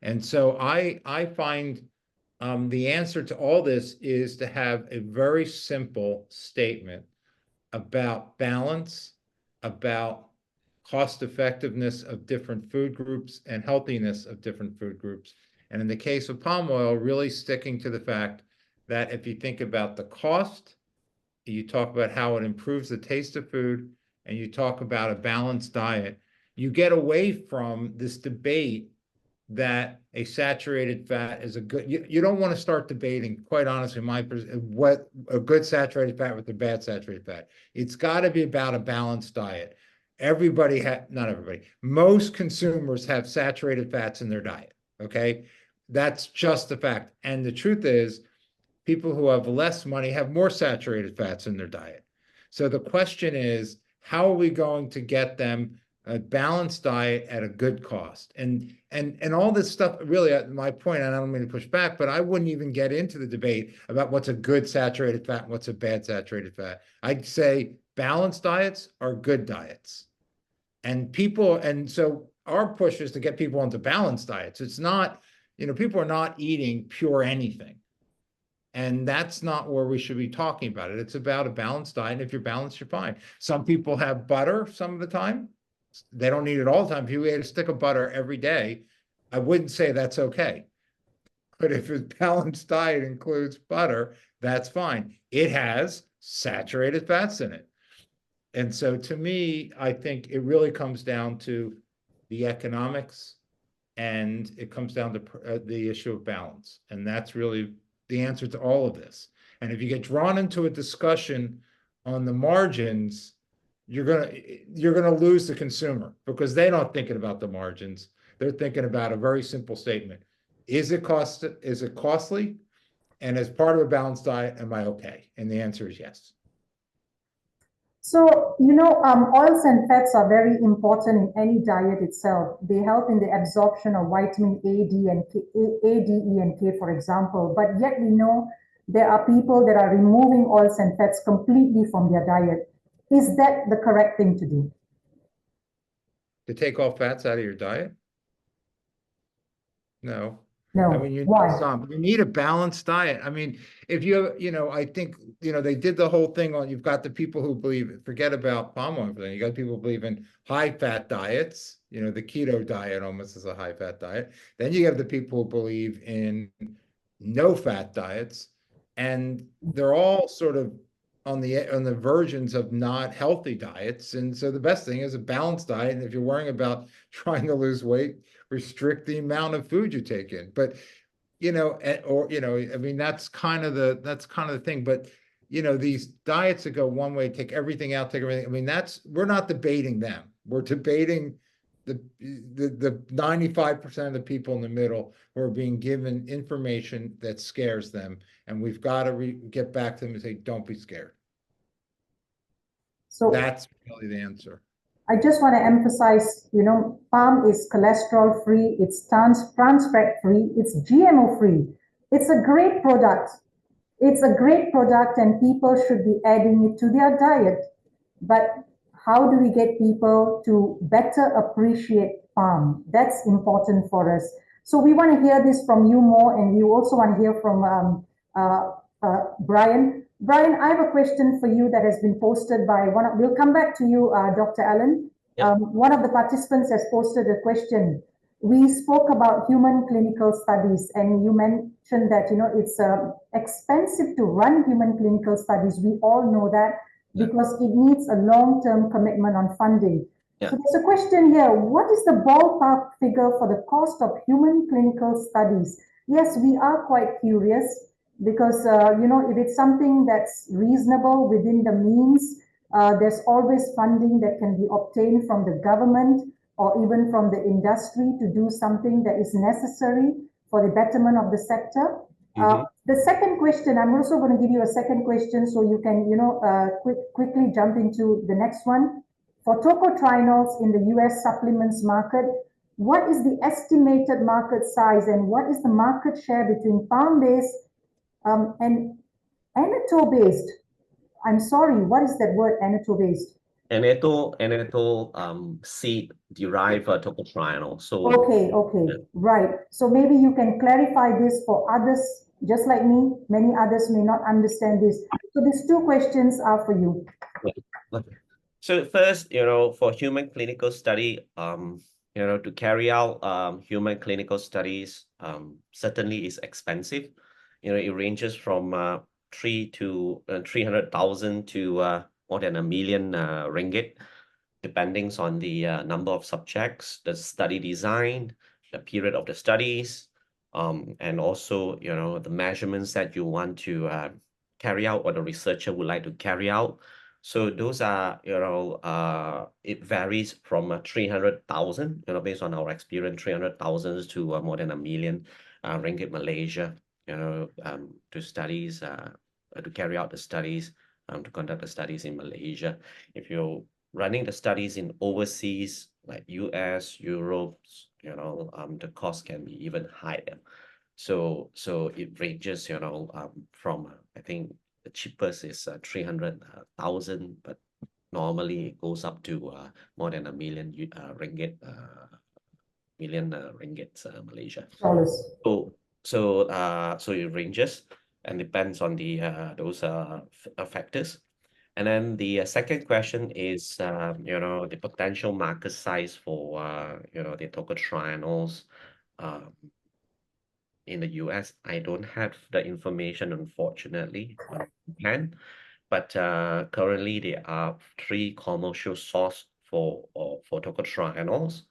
And so I find the answer to all this is to have a very simple statement about balance, about cost effectiveness of different food groups and healthiness of different food groups. And in the case of palm oil, really sticking to the fact that if you think about the cost, you talk about how it improves the taste of food, and you talk about a balanced diet, you get away from this debate that a saturated fat is a good, you don't want to start debating, quite honestly, what a good saturated fat with a bad saturated fat. It's got to be about a balanced diet. Not everybody, most consumers have saturated fats in their diet, okay? That's just the fact. And the truth is, people who have less money have more saturated fats in their diet. So the question is, how are we going to get them a balanced diet at a good cost? And all this stuff, really, at my point, and I don't mean to push back, but I wouldn't even get into the debate about what's a good saturated fat and what's a bad saturated fat. I'd say balanced diets are good diets. And so our push is to get people onto balanced diets. It's not, people are not eating pure anything. And that's not where we should be talking about it. It's about a balanced diet. And if you're balanced, you're fine. Some people have butter some of the time. They don't need it all the time. If you ate a stick of butter every day, I wouldn't say that's okay. But if a balanced diet includes butter, that's fine. It has saturated fats in it. And so to me, I think it really comes down to the economics, and it comes down to the issue of balance. And that's really the answer to all of this. And if you get drawn into a discussion on the margins, you're gonna lose the consumer, because they're not thinking about the margins. They're thinking about a very simple statement. Is it costly? And as part of a balanced diet, am I okay? And the answer is yes. So, oils and fats are very important in any diet itself. They help in the absorption of vitamin A, D, and K, A, D, E, and K, for example. But yet we know there are people that are removing oils and fats completely from their diet. Is that the correct thing to do? To take all fats out of your diet? No. No. I mean, Why? you need a balanced diet. I mean, if you have, I think, they did the whole thing on, you've got the people who believe, forget about palm oil, you got people who believe in high fat diets, the keto diet almost is a high fat diet. Then you have the people who believe in no fat diets, and they're all sort of on the versions of not healthy diets. And so the best thing is a balanced diet. And if you're worrying about trying to lose weight, restrict the amount of food you take in. But I mean, that's kind of the thing. But these diets that go one way, take everything out, take everything. I mean, we're not debating them. We're debating the 95% of the people in the middle who are being given information that scares them, and we've got to get back to them and say, don't be scared. So that's really the answer. I just want to emphasize, palm is cholesterol free, it's trans fat free, it's GMO free. It's a great product. It's a great product, and people should be adding it to their diet. But how do we get people to better appreciate palm? That's important for us. So we want to hear this from you more, and we also want to hear from Brian. Brian, I have a question for you that has been posted by we'll come back to you, Dr. Allen. Yeah. One of the participants has posted a question. We spoke about human clinical studies, and you mentioned that, it's expensive to run human clinical studies. We all know that because it needs a long-term commitment on funding. Yeah. So there's a question here. What is the ballpark figure for the cost of human clinical studies? Yes, we are quite curious because, if it's something that's reasonable within the means, there's always funding that can be obtained from the government or even from the industry to do something that is necessary for the betterment of the sector. The second question, I'm also going to give you a second question so you can, quickly jump into the next one. For tocotrienols in the US supplements market, what is the estimated market size and what is the market share between palm-based and annatto-based? I'm sorry, what is that word, annatto-based? Annatto seed derived tocotrienol. So Okay, right. So maybe you can clarify this for others, just like me. Many others may not understand this. So these two questions are for you. So first, for human clinical study, to carry out human clinical studies certainly is expensive. It ranges from 300,000 to more than $1 million ringgit, depending on the number of subjects, the study design, the period of the studies, and also the measurements that you want to carry out or the researcher would like to carry out. So those are, it varies from 300,000, based on our experience, 300,000 to more than $1 million ringgit Malaysia, to studies, to carry out the studies, to conduct the studies in Malaysia. If you're running the studies in overseas, like US, Europe, the cost can be even higher. So it ranges, from, I think, the cheapest is 300,000, but normally it goes up to more than $1 million ringgit, Malaysia. So it ranges and depends on the those factors. And then the second question is, the potential market size for the tocotrienols in the US. I don't have the information, unfortunately, on hand, but currently there are 3 commercial sources for tocotrienols: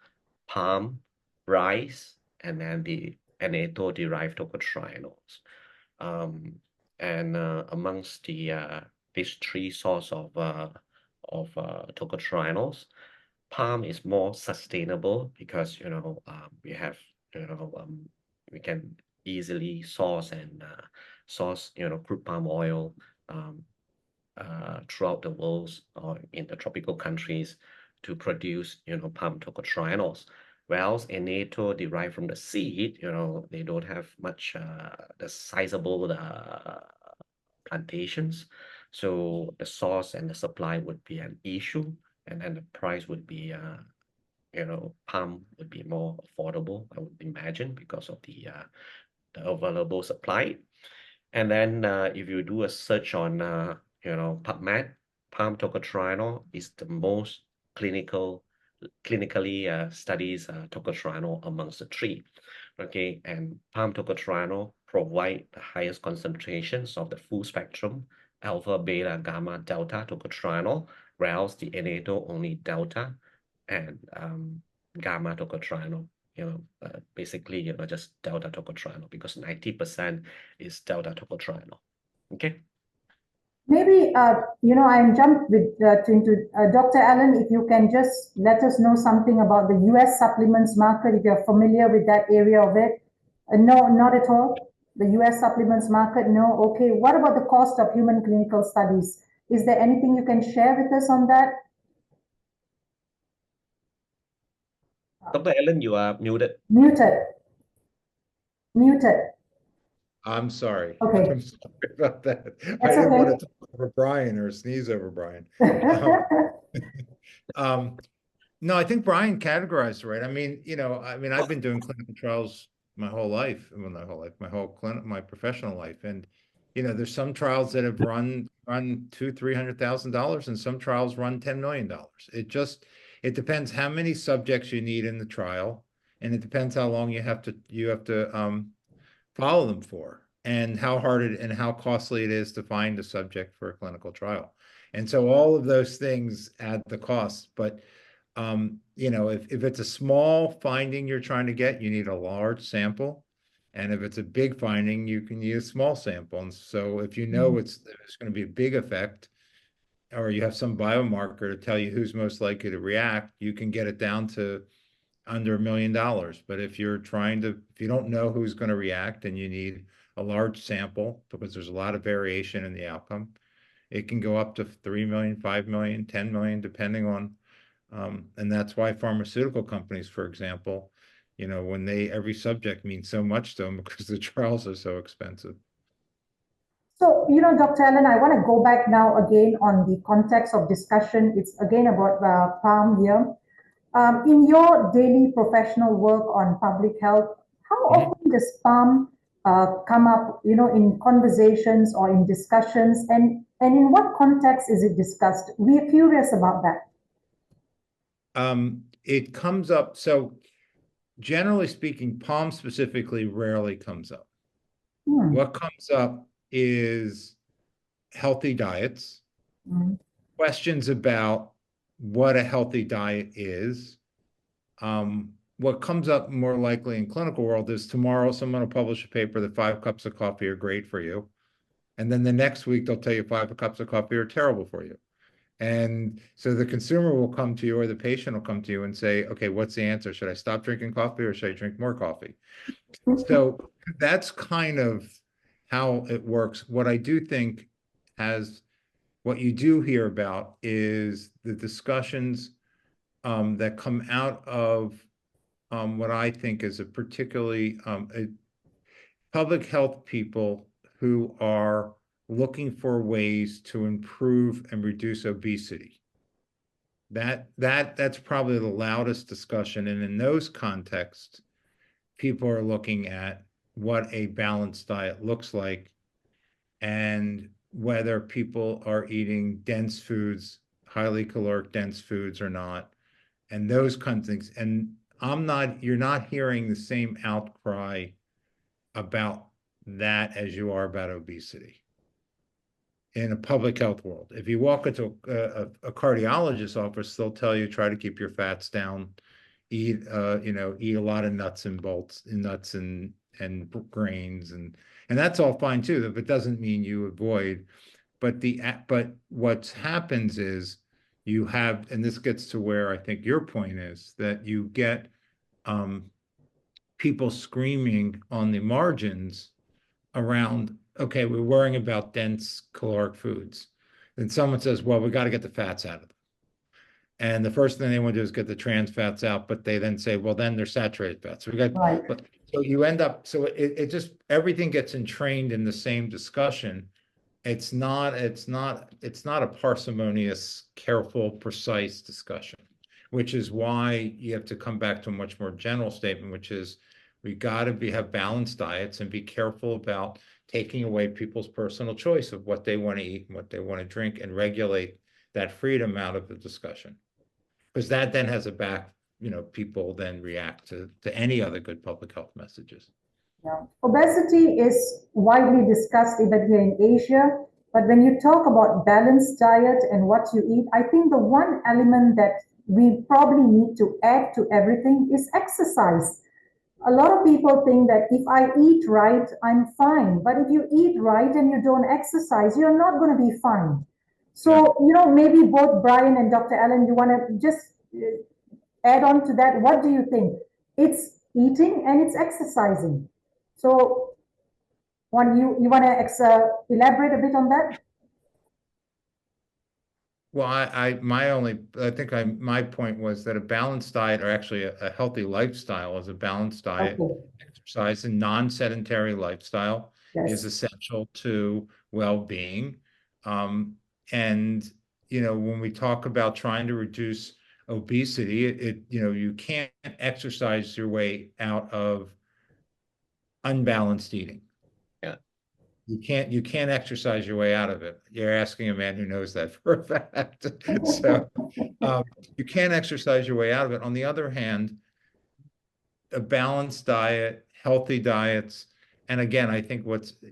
palm, rice, and then the annatto-derived tocotrienols. And amongst these 3 sources of tocotrienols, palm is more sustainable because we have we can easily source crude palm oil throughout the world or in the tropical countries to produce palm tocotrienols. Whereas annatto derived from the seed, they don't have much the sizable plantations, so the source and the supply would be an issue, and then the price would be palm would be more affordable, I would imagine, because of the available supply. And then if you do a search on PubMed, palm tocotrienol is the most clinically studies tocotrienol amongst the 3. Okay, and palm tocotrienol provide the highest concentrations of the full spectrum alpha, beta, gamma, delta tocotrienol, whereas the annatto only delta and gamma tocotrienol. Basically, just delta tocotrienol, because 90% is delta tocotrienol. Okay. Maybe, I'm jumped into Dr. Allen, if you can just let us know something about the US supplements market, if you're familiar with that area of it. No, not at all. The US supplements market, no. Okay, what about the cost of human clinical studies? Is there anything you can share with us on that? Dr. Allen, you are muted. Muted. I'm sorry. Okay. I'm sorry about that. That's I didn't okay. want to talk over Brian or sneeze over Brian. No, I think Brian categorized it right. I mean, I've been doing clinical trials my whole life, well, not whole life, my professional life, and You know, there's some trials that have run $200,000-$300,000, and some trials run $10 million. It depends how many subjects you need in the trial, and it depends how long you have to follow them for, and how hard and how costly it is to find a subject for a clinical trial. And so all of those things add the cost. But you know, if it's a small finding you're trying to get, you need a large sample. And if it's a big finding, you can use small sample. And so if you know there's going to be a big effect, or you have some biomarker to tell you who's most likely to react, you can get it down to under $1 million. But if you don't know who's going to react and you need a large sample because there's a lot of variation in the outcome, it can go up to 3 million, 5 million, 10 million, depending on, and that's why pharmaceutical companies, for example, you know, every subject means so much to them because the trials are so expensive. So, you know, Dr. Allen, I want to go back now again on the context of discussion. It's again about palm here. In your daily professional work on public health, how often does palm come up, you know, in conversations or in discussions, and in what context is it discussed? We are curious about that. It comes up, so generally speaking, palm specifically rarely comes up. What comes up is healthy diets, questions about what a healthy diet is. What comes up more likely in clinical world is tomorrow someone will publish a paper that 5 cups of coffee are great for you. And then the next week they'll tell you 5 cups of coffee are terrible for you. And so the consumer will come to you, or the patient will come to you and say, okay, what's the answer? Should I stop drinking coffee, or should I drink more coffee? So that's kind of how it works. What I do think what you do hear about is the discussions that come out of what I think is a particularly public health people who are looking for ways to improve and reduce obesity. That's probably the loudest discussion. And in those contexts, people are looking at what a balanced diet looks like and whether people are eating dense foods, highly caloric dense foods or not, and those kinds of things. And you're not hearing the same outcry about that as you are about obesity in a public health world. If you walk into a cardiologist's office, they'll tell you, try to keep your fats down, eat a lot of nuts and grains, and that's all fine too. But it doesn't mean you avoid. But what happens is you have, and this gets to where I think your point is, that you get people screaming on the margins around, okay, we're worrying about dense caloric foods. Then someone says, well, we got to get the fats out of them. And the first thing they want to do is get the trans fats out, but they then say, well, then they're saturated fats. So so you end up, so it just, everything gets entrained in the same discussion. It's not a parsimonious, careful, precise discussion, which is why you have to come back to a much more general statement, which is we got to have balanced diets and be careful about taking away people's personal choice of what they want to eat and what they want to drink, and regulate that freedom out of the discussion. Because that then has people then react to any other good public health messages. Yeah. Obesity is widely discussed even here in Asia, but when you talk about balanced diet and what you eat, I think the one element that we probably need to add to everything is exercise. A lot of people think that if I eat right, I'm fine. But if you eat right and you don't exercise, you're not going to be fine. So, maybe both Brian and Dr. Allen, you want to just add on to that. What do you think? It's eating and it's exercising. So, you want to elaborate a bit on that? Well, my point was that a balanced diet, or actually a healthy lifestyle, is a balanced diet. Okay. Exercise and non-sedentary lifestyle Yes. is essential to well-being. And when we talk about trying to reduce obesity, you can't exercise your way out of unbalanced eating. Yeah. You can't exercise your way out of it. You're asking a man who knows that for a fact. So you can't exercise your way out of it. On the other hand, a balanced diet, healthy diets, and again, I think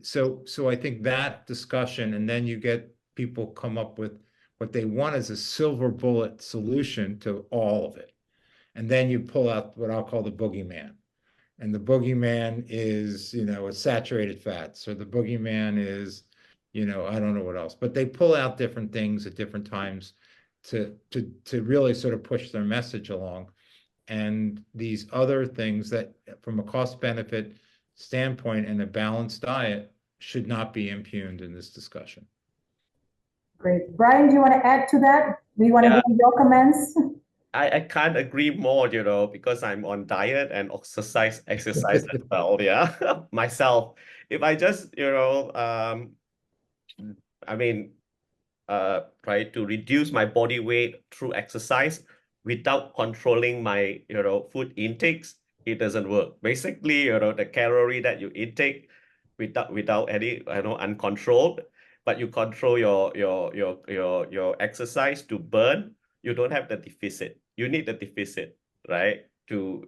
so I think that discussion, and then you get people come up with what they want as a silver bullet solution to all of it. And then you pull out what I'll call the boogeyman. And the boogeyman is, a saturated fats, or the boogeyman is, I don't know what else, but they pull out different things at different times to really sort of push their message along. And these other things that, from a cost benefit standpoint and a balanced diet, should not be impugned in this discussion. Great. Brian, do you want to add to that? Do you want to give your comments? I can't agree more, because I'm on diet and exercise as well, yeah. Myself, if I just, try to reduce my body weight through exercise without controlling my, food intakes, it doesn't work. Basically, the calorie that you intake without any, uncontrolled, but you control your exercise to burn, you don't have the deficit. You need the deficit, right? To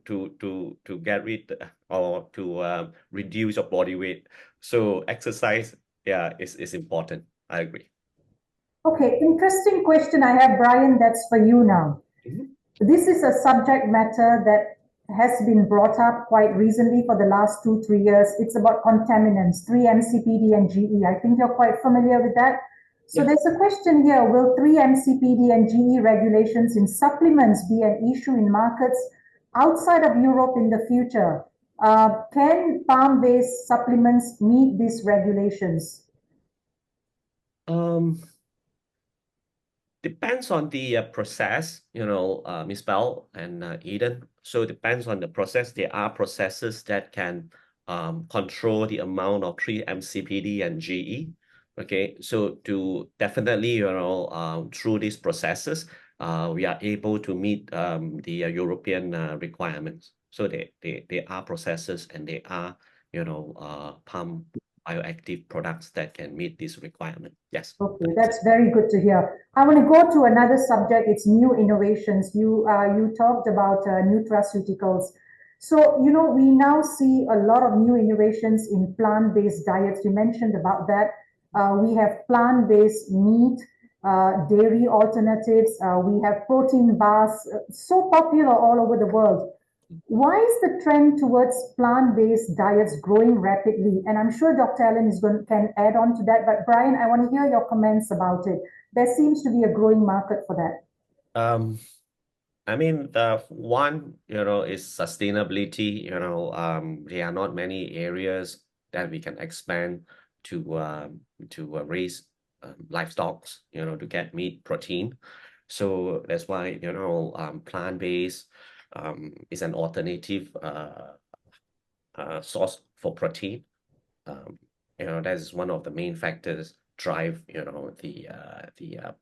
get rid or to reduce your body weight. So exercise, is important. I agree. Okay, interesting question I have, Brian, that's for you now. This is a subject matter that has been brought up quite recently for the last 2-3 years. It's about contaminants, 3-MCPD and GE. I think you're quite familiar with that. So there's a question here, will 3-MCPD and GE regulations in supplements be an issue in markets outside of Europe in the future? Can palm-based supplements meet these regulations? Depends on the process, Ms. Bell and Eden. So it depends on the process. There are processes that can control the amount of 3-MCPD and GE. Okay, so to definitely, through these processes, we are able to meet the European requirements. So they are processes, and they are, palm bioactive products that can meet this requirement. Yes. Okay, that's very good to hear. I want to go to another subject. It's new innovations. You talked about nutraceuticals. So, we now see a lot of new innovations in plant-based diets. You mentioned about that. We have plant-based meat, dairy alternatives. We have protein bars, so popular all over the world. Why is the trend towards plant-based diets growing rapidly? And I'm sure Dr. Allen can add on to that. But Brian, I want to hear your comments about it. There seems to be a growing market for that. The one, is sustainability. There are not many areas that we can expand to raise livestock, to get meat, protein. So that's why, plant-based is an alternative source for protein. That is one of the main factors drive, the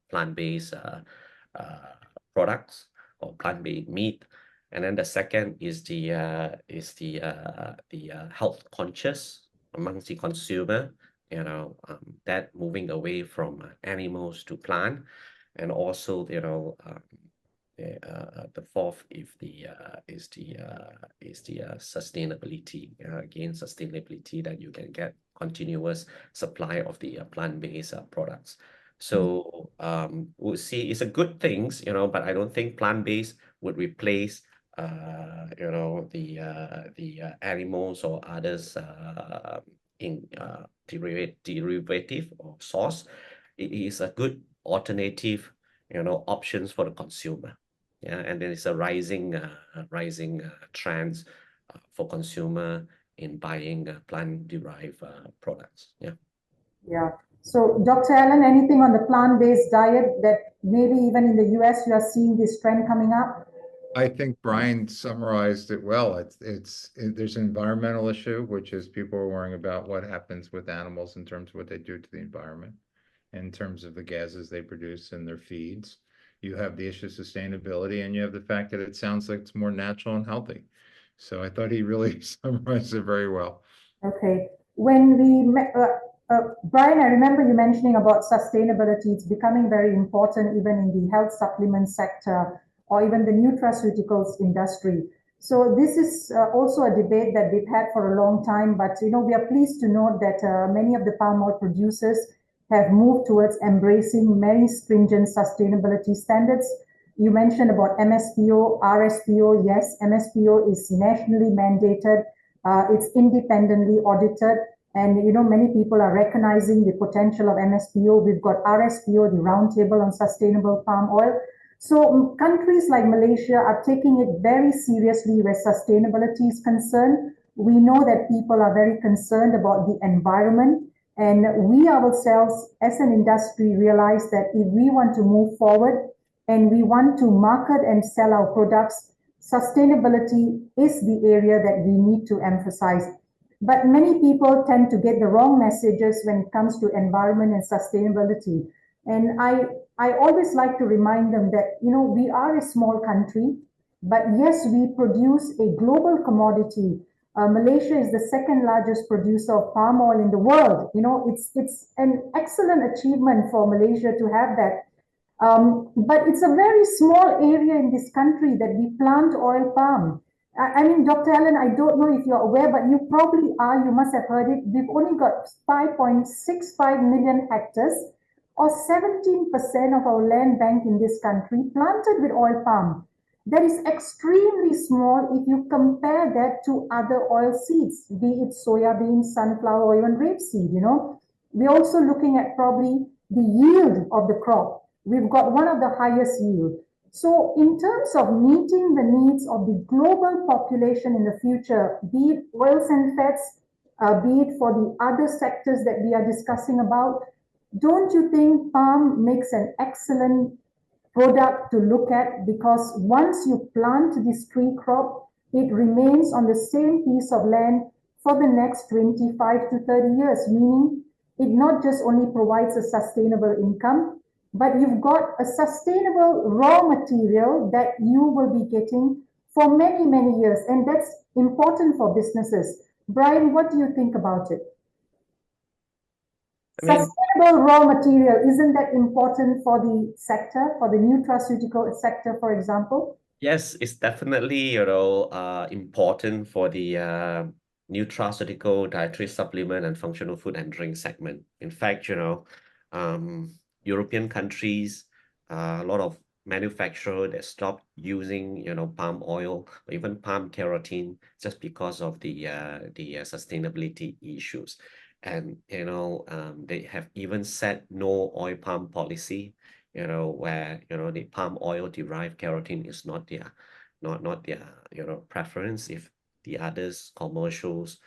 plant-based products or plant-based meat. And then the second is the health conscious amongst the consumer, that moving away from animals to plant. And also, the fourth is the sustainability. Again, sustainability, that you can get continuous supply of the plant-based products. So we'll see. It's a good thing, but I don't think plant-based would replace the animals or others in derivative or source. It is a good alternative, options for the consumer. Yeah, and then it's a rising trends for consumer in buying plant-derived products. Yeah. Yeah. So, Dr. Allen, anything on the plant-based diet that maybe even in the US you are seeing this trend coming up? I think Brian summarized it well. There's an environmental issue, which is people are worrying about what happens with animals in terms of what they do to the environment, in terms of the gases they produce in their feeds. You have the issue of sustainability, and you have the fact that it sounds like it's more natural and healthy. So I thought he really summarized it very well. Okay. When we Brian, I remember you mentioning about sustainability. It's becoming very important even in the health supplement sector or even the nutraceuticals industry. So this is also a debate that we've had for a long time, but we are pleased to note that many of the palm oil producers have moved towards embracing many stringent sustainability standards. You mentioned about MSPO, RSPO. Yes, MSPO is nationally mandated. It's independently audited. And many people are recognizing the potential of MSPO. We've got RSPO, the Roundtable on Sustainable Palm Oil. So countries like Malaysia are taking it very seriously where sustainability is concerned. We know that people are very concerned about the environment, and we ourselves as an industry realize that if we want to move forward and we want to market and sell our products, sustainability is the area that we need to emphasize. But many people tend to get the wrong messages when it comes to environment and sustainability. And I always like to remind them that, we are a small country, but yes, we produce a global commodity. Malaysia is the second largest producer of palm oil in the world. It's an excellent achievement for Malaysia to have that. But it's a very small area in this country that we plant oil palm. I mean, Dr. Allen, I don't know if you're aware, but you probably are. You must have heard it. We've only got 5.65 million hectares, or 17% of our land bank in this country planted with oil palm. That is extremely small if you compare that to other oil seeds, be it soybean, sunflower, or even rapeseed. We're also looking at probably the yield of the crop. We've got one of the highest yield. So in terms of meeting the needs of the global population in the future, be it oils and fats, be it for the other sectors that we are discussing about, don't you think palm makes an excellent product to look at? Because once you plant this tree crop, it remains on the same piece of land for the next 25 to 30 years, meaning it not just only provides a sustainable income, but you've got a sustainable raw material that you will be getting for many, many years. And that's important for businesses. Brian, what do you think about it? Sustainable raw material, isn't that important for the sector, for the nutraceutical sector, for example? Yes, it's definitely, important for the nutraceutical, dietary supplement, and functional food and drink segment. In fact, European countries, a lot of manufacturers that stopped using, palm oil or even palm keratin just because of the sustainability issues. And they have even set no oil palm policy, where the palm oil derived keratin is not their preference if the others commercials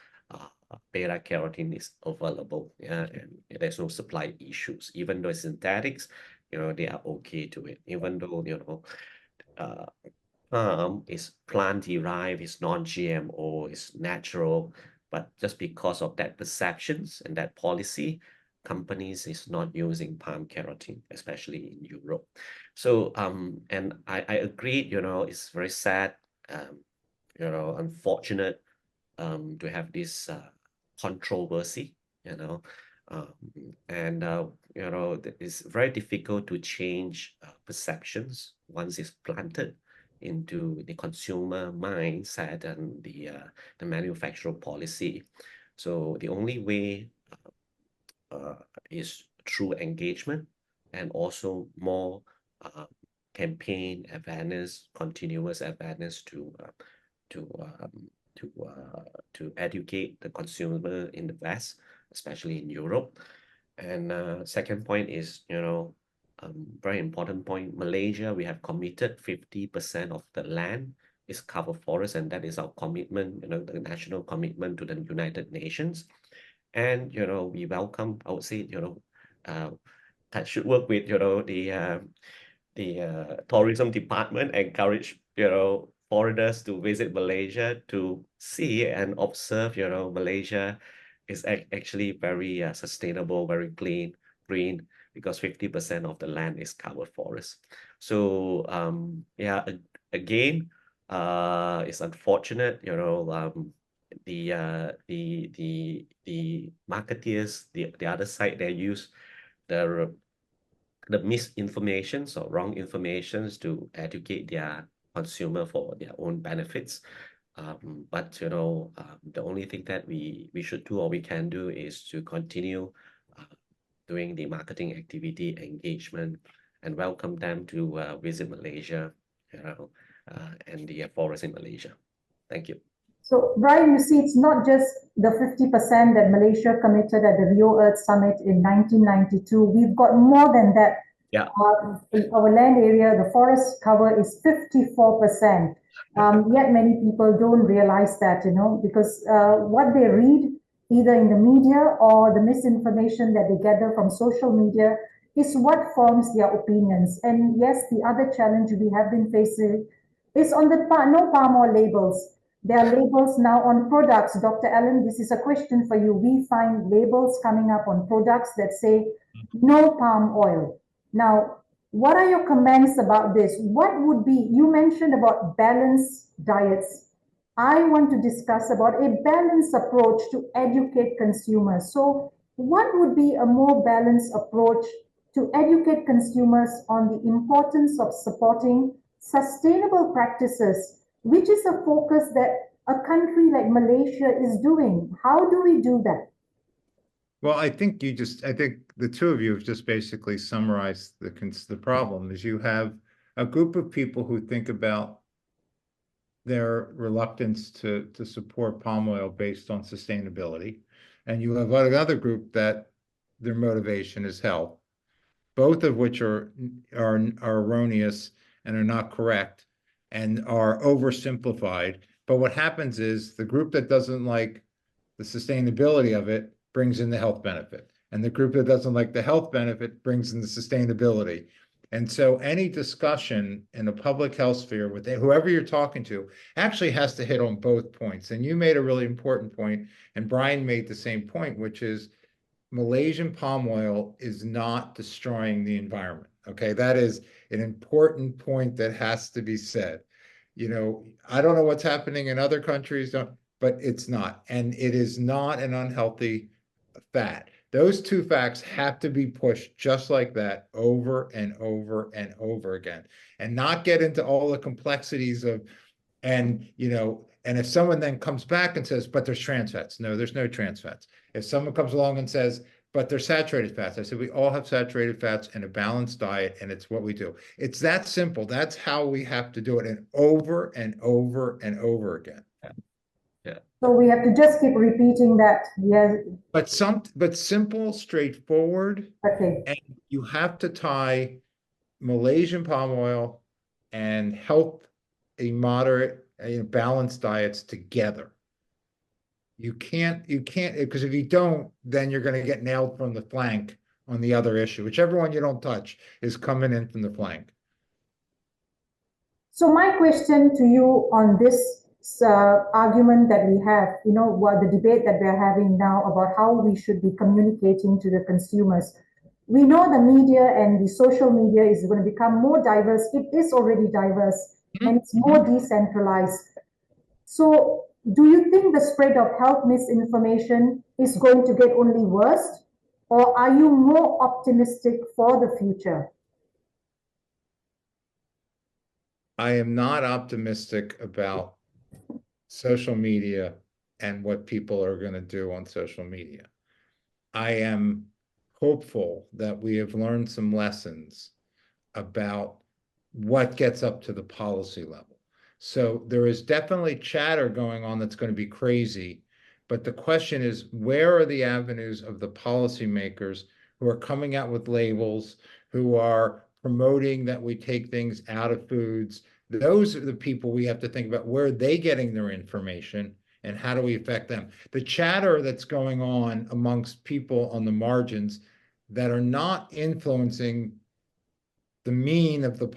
beta carotene is available, and there's no supply issues. Even though it's synthetics, they are okay to it. Even though palm is plant derived, it's non-GMO, it's natural, but just because of that perceptions and that policy, companies is not using palm keratin, especially in Europe. So and I agree, it's very sad, unfortunate to have this controversy, and it's very difficult to change perceptions once it's planted into the consumer mindset and the manufacturer policy. So the only way is through engagement and also more campaign awareness, continuous awareness to educate the consumer in the West, especially in Europe. And second point is, very important point, Malaysia, we have committed 50% of the land is covered forest, and that is our commitment, the national commitment to the United Nations. And, we welcome, I would say, that should work with, the tourism department, encourage, foreigners to visit Malaysia to see and observe, Malaysia is actually very sustainable, very clean, green, because 50% of the land is covered forest. So yeah, again, it's unfortunate, the marketeers, the other side, they use the misinformation or wrong informations to educate their consumer for their own benefits. But the only thing that we should do or we can do is to continue doing the marketing activity engagement and welcome them to visit Malaysia, and the forest in Malaysia. Thank you. So, Brian, you see, it's not just the 50% that Malaysia committed at the Rio Earth Summit in 1992. We've got more than that. Yeah. Our land area, the forest cover is 54%. Yet many people don't realize that, because what they read either in the media or the misinformation that they gather from social media is what forms their opinions. And yes, the other challenge we have been facing is on the no palm oil labels. There are labels now on products. Dr. Allen, this is a question for you. We find labels coming up on products that say no palm oil. Now, what are your comments about this? What would be, you mentioned about balanced diets. I want to discuss about a balanced approach to educate consumers. So what would be a more balanced approach to educate consumers on the importance of supporting sustainable practices, which is a focus that a country like Malaysia is doing? How do we do that? Well, I think the two of you have just basically summarized the problem. Is you have a group of people who think about their reluctance to support palm oil based on sustainability, and you have another group that their motivation is health, both of which are erroneous and are not correct and are oversimplified. But what happens is the group that doesn't like the sustainability of it brings in the health benefit, and the group that doesn't like the health benefit brings in the sustainability. And so any discussion in a public health sphere with whoever you're talking to actually has to hit on both points. And you made a really important point, and Brian made the same point, which is Malaysian palm oil is not destroying the environment. Okay, that is an important point that has to be said. I don't know what's happening in other countries, but it's not. And it is not an unhealthy fat. Those two facts have to be pushed just like that over and over and over again, and not get into all the complexities of, and if someone then comes back and says, but there's trans fats. No, there's no trans fats. If someone comes along and says, but there's saturated fats, I said, we all have saturated fats in a balanced diet, and it's what we do. It's that simple. That's how we have to do it, and over and over and over again. Yeah. So we have to just keep repeating that. Yes. But simple, straightforward. Okay. And you have to tie Malaysian palm oil and a moderate, balanced diets together. You can't, because if you don't, then you're going to get nailed from the flank on the other issue. Whichever one you don't touch is coming in from the flank. So my question to you on this argument that we have, the debate that we're having now about how we should be communicating to the consumers. We know the media and the social media is going to become more diverse. It is already diverse, and it's more decentralized. So do you think the spread of health misinformation is going to get only worse, or are you more optimistic for the future? I am not optimistic about social media and what people are going to do on social media. I am hopeful that we have learned some lessons about what gets up to the policy level. So there is definitely chatter going on that's going to be crazy, but the question is, where are the avenues of the policymakers who are coming out with labels, who are promoting that we take things out of foods? Those are the people we have to think about. Where are they getting their information, and how do we affect them? The chatter that's going on amongst people on the margins that are not influencing the mean of the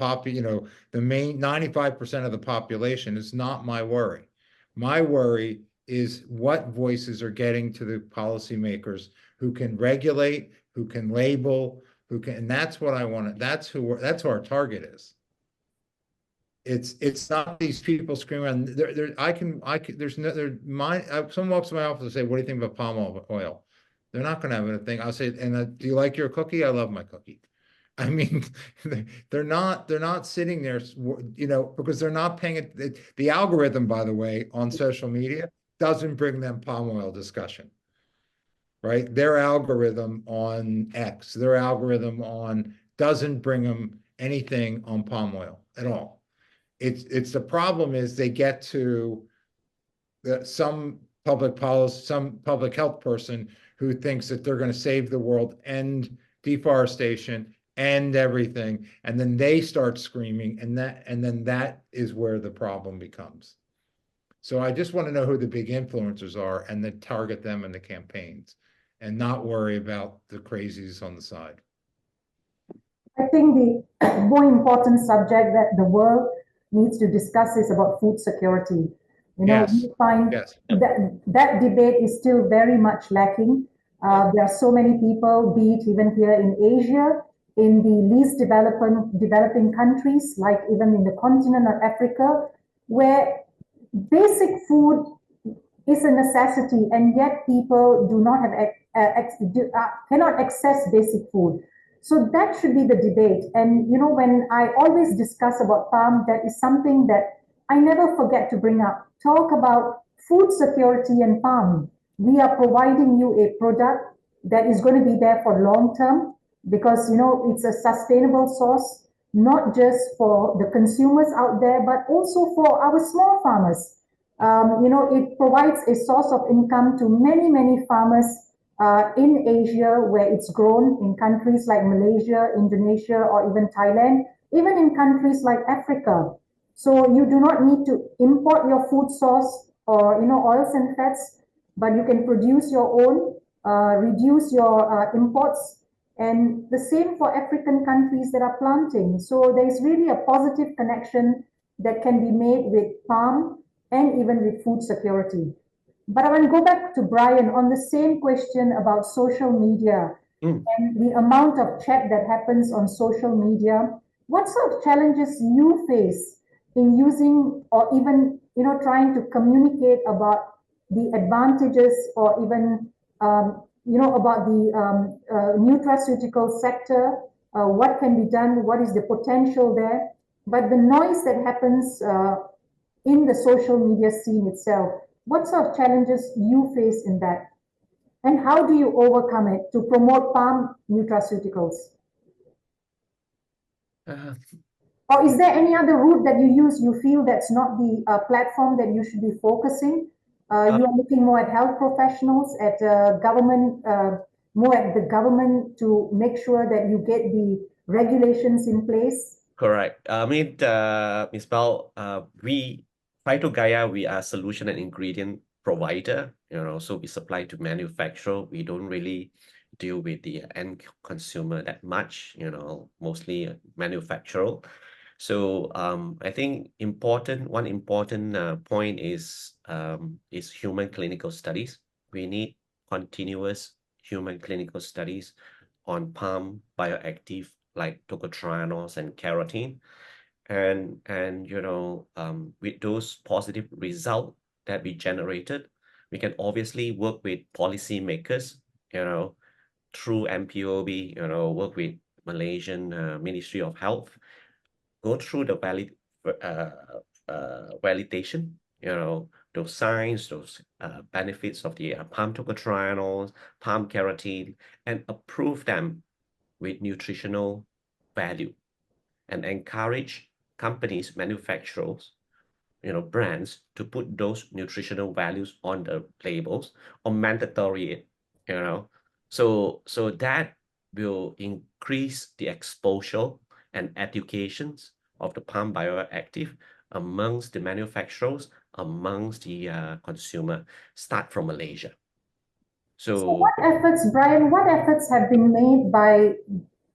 the main 95% of the population is not my worry. My worry is what voices are getting to the policymakers who can regulate, who can label, and that's what I want. That's who our target is. It's not these people screaming around. There's no, someone walks in my office and say, what do you think about palm oil? They're not going to have anything. I'll say, and do you like your cookie? I love my cookie. I mean, they're not sitting there, because they're not paying it. The algorithm, by the way, on social media doesn't bring them palm oil discussion, right? Their algorithm on X, their algorithm on doesn't bring them anything on palm oil at all. It's the problem is they get to some public policy, some public health person who thinks that they're going to save the world, end deforestation, end everything, and then they start screaming, and then that is where the problem becomes. So I just want to know who the big influencers are and then target them in the campaigns and not worry about the crazies on the side. I think the more important subject that the world needs to discuss is about food security. Yes. We find Yes. that debate is still very much lacking. There are so many people, be it even here in Asia, in the least developing countries, like even in the continent of Africa, where basic food is a necessity, and yet people do not have cannot access basic food. So that should be the debate. And when I always discuss about palm, that is something that I never forget to bring up. Talk about food security and palm. We are providing you a product that is going to be there for long term, because it's a sustainable source, not just for the consumers out there, but also for our small farmers. It provides a source of income to many, many farmers in Asia, where it's grown in countries like Malaysia, Indonesia, or even Thailand, even in countries like Africa. So you do not need to import your food source or oils and fats, but you can produce your own, reduce your imports, and the same for African countries that are planting. So there's really a positive connection that can be made with palm and even with food security. But I want to go back to Brian on the same question about social media and the amount of chat that happens on social media. What sort of challenges you face in using or even trying to communicate about the advantages or even about the nutraceutical sector, what can be done, what is the potential there, but the noise that happens in the social media scene itself. What sort of challenges you face in that? And how do you overcome it to promote palm nutraceuticals? Or is there any other route that you use, you feel that's not the platform that you should be focusing? You are looking more at health professionals, at government, more at the government to make sure that you get the regulations in place? Correct. I mean, Ms. Bell, we Phytogaya, we are solution and ingredient provider, so we supply to manufacturer. We don't really deal with the end consumer that much, mostly manufacturer. So I think one important point is human clinical studies. We need continuous human clinical studies on palm bioactive like tocotrienols and keratin. And with those positive results that we generated, we can obviously work with policymakers, through MPOC, work with Malaysian Ministry of Health, go through the validation, those signs, those benefits of the palm tocotrienols, palm keratin, and approve them with nutritional value, and encourage companies, manufacturers, brands to put those nutritional values on the labels or mandatory it, so that will increase the exposure and educations of the palm bioactive amongst the manufacturers, amongst the consumer, start from Malaysia. So what efforts, Brian, have been made by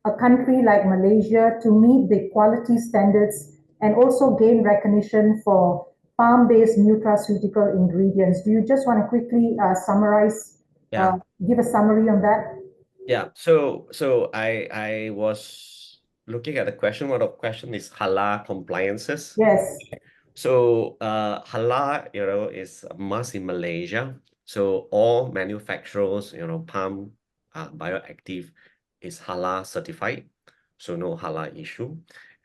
a country like Malaysia to meet the quality standards and also gain recognition for palm-based nutraceutical ingredients? Do you just want to quickly summarize, give a summary on that? Yeah, so I was looking at the question, one of the question is halal compliances. Yes. So halal, is a must in Malaysia. So all manufacturers, palm bioactive is halal certified. So no halal issue.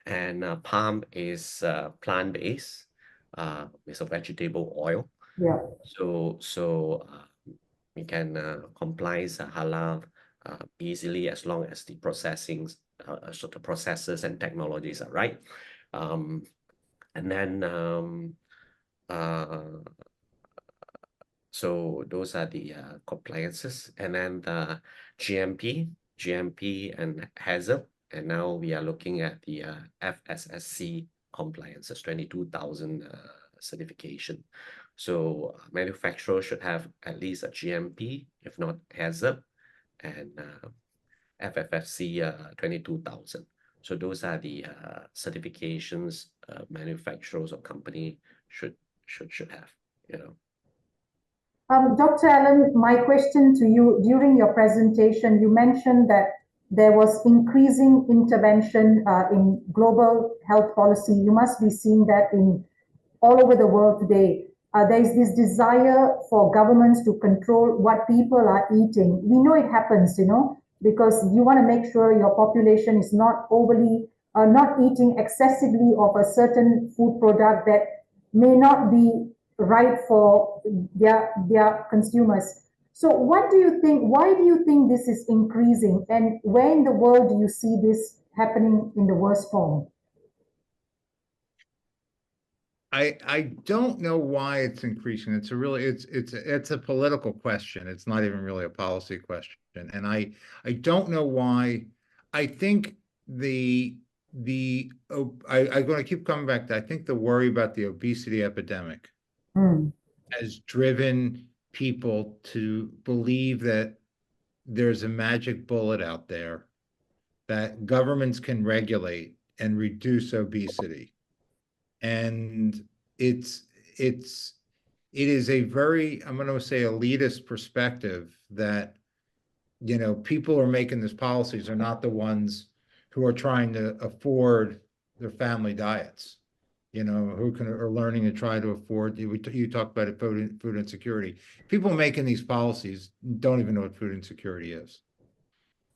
And palm is plant-based. It's a vegetable oil. Yeah. So we can comply halal easily as long as the processing, so the processes and technologies are right. And then so those are the compliances, and then the GMP and hazard, and now we are looking at the FSSC compliances, 22,000 certification. So manufacturer should have at least a GMP, if not hazard, and FFFC 22,000. So those are the certifications manufacturers or company should have, Dr. Allen, my question to you, during your presentation, you mentioned that there was increasing intervention in global health policy. You must be seeing that in all over the world today. There is this desire for governments to control what people are eating. We know it happens, because you want to make sure your population is not overly, not eating excessively of a certain food product that may not be right for their consumers. So what do you think, why do you think this is increasing, and where in the world do you see this happening in the worst form? I don't know why it's increasing. It's a really it's a political question. It's not even really a policy question. And I don't know why. I think I'm going to keep coming back to, I think the worry about the obesity epidemic has driven people to believe that there's a magic bullet out there that governments can regulate and reduce obesity. And it is a very, I'm going to say, elitist perspective that, people who are making these policies are not the ones who are trying to afford their family diets, who are learning to try to afford. You talked about it, food insecurity. People making these policies don't even know what food insecurity is.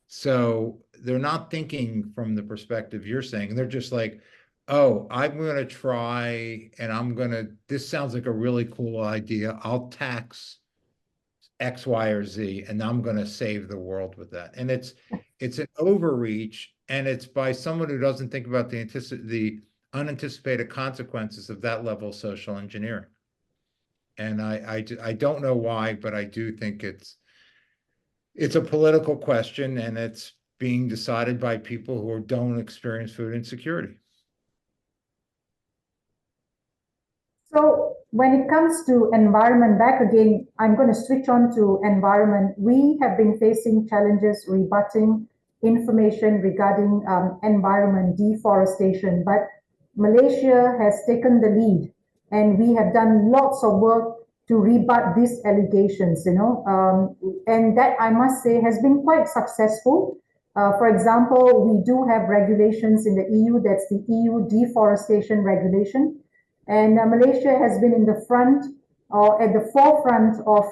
So they're not thinking from the perspective you're saying. They're just like, oh, I'm going to try, and this sounds like a really cool idea. I'll tax X, Y, or Z, and I'm going to save the world with that. And it's an overreach, and it's by someone who doesn't think about the unanticipated consequences of that level of social engineering. And I don't know why, but I do think it's a political question, and it's being decided by people who don't experience food insecurity. So when it comes to environment, back again, I'm going to switch on to environment. We have been facing challenges rebutting information regarding environment deforestation, but Malaysia has taken the lead, and we have done lots of work to rebut these allegations, and that, I must say, has been quite successful. For example, we do have regulations in the EU, that's the EU deforestation regulation. And Malaysia has been in the front or at the forefront of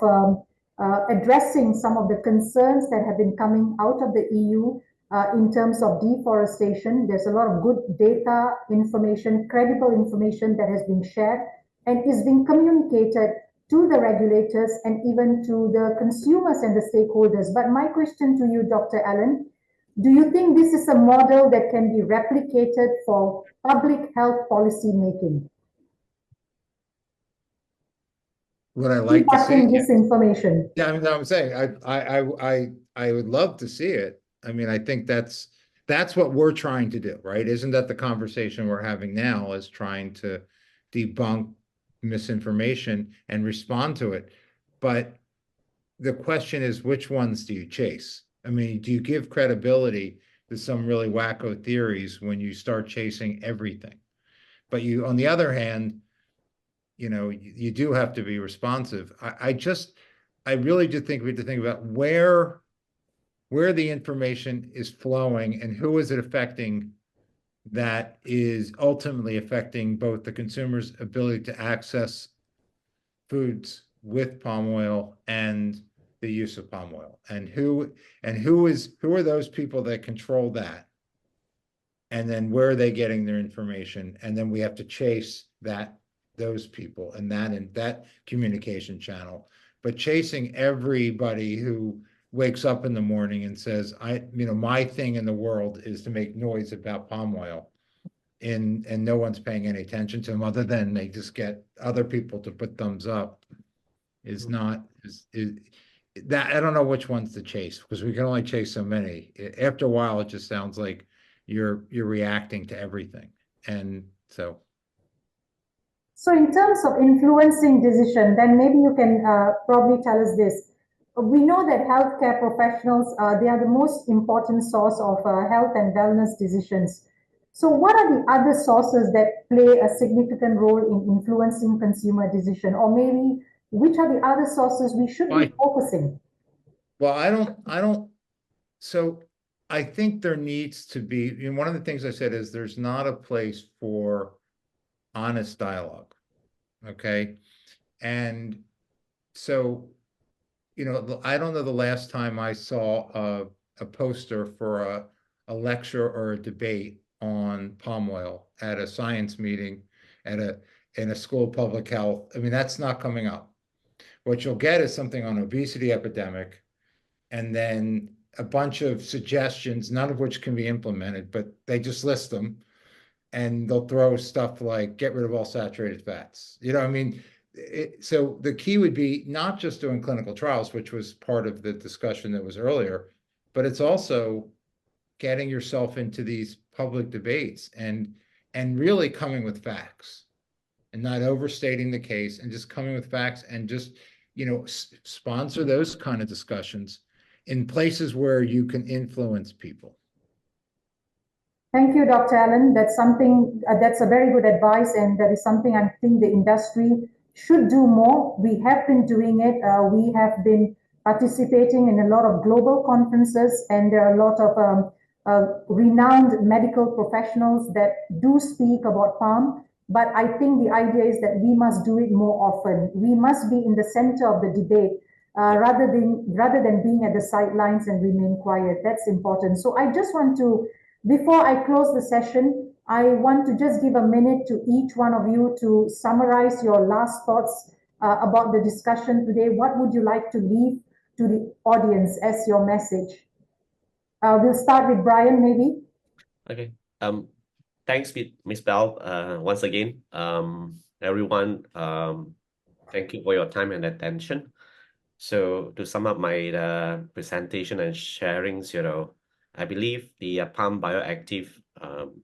addressing some of the concerns that have been coming out of the EU in terms of deforestation. There's a lot of good data, information, credible information that has been shared and is being communicated to the regulators and even to the consumers and the stakeholders. But my question to you, Dr. Allen, do you think this is a model that can be replicated for public health policy making? Would I like to see this information? Yeah, I'm saying I would love to see it. I mean, I think that's what we're trying to do, right? Isn't that the conversation we're having now, is trying to debunk misinformation and respond to it? But the question is, which ones do you chase? I mean, do you give credibility to some really wacko theories when you start chasing everything? But on the other hand, you do have to be responsive. I really do think we have to think about where the information is flowing and who is it affecting that is ultimately affecting both the consumer's ability to access foods with palm oil and the use of palm oil, and who are those people that control that, and then where are they getting their information, and then we have to chase those people and that communication channel. But chasing everybody who wakes up in the morning and says, my thing in the world is to make noise about palm oil, and no one's paying any attention to them other than they just get other people to put thumbs up, is not is that I don't know which ones to chase, because we can only chase so many. After a while, it just sounds like you're reacting to everything. And so in terms of influencing decision, then maybe you can probably tell us this. We know that healthcare professionals, they are the most important source of health and wellness decisions. So what are the other sources that play a significant role in influencing consumer decision? Or maybe which are the other sources we should be focusing? Well, so I think there needs to be, one of the things I said is there's not a place for honest dialogue. Okay. And so, I don't know the last time I saw a poster for a lecture or a debate on palm oil at a science meeting in a school of public health. I mean, that's not coming up. What you'll get is something on obesity epidemic, and then a bunch of suggestions, none of which can be implemented, but they just list them, and they'll throw stuff like get rid of all saturated fats. I mean, so the key would be not just doing clinical trials, which was part of the discussion that was earlier, but it's also getting yourself into these public debates and really coming with facts and not overstating the case, and just coming with facts, and just sponsor those kind of discussions in places where you can influence people. Thank you, Dr. Allen. That's something that's a very good advice, and that is something I think the industry should do more. We have been doing it. We have been participating in a lot of global conferences, and there are a lot of renowned medical professionals that do speak about palm. But I think the idea is that we must do it more often. We must be in the center of the debate rather than being at the sidelines and remain quiet. That's important. So I just want to, before I close the session, I want to just give a minute to each one of you to summarize your last thoughts about the discussion today. What would you like to leave to the audience as your message? We'll start with Brian, maybe. Okay. Thanks, Ms. Bell, once again. Everyone, thank you for your time and attention. So to sum up my presentation and sharings, I believe the palm bioactive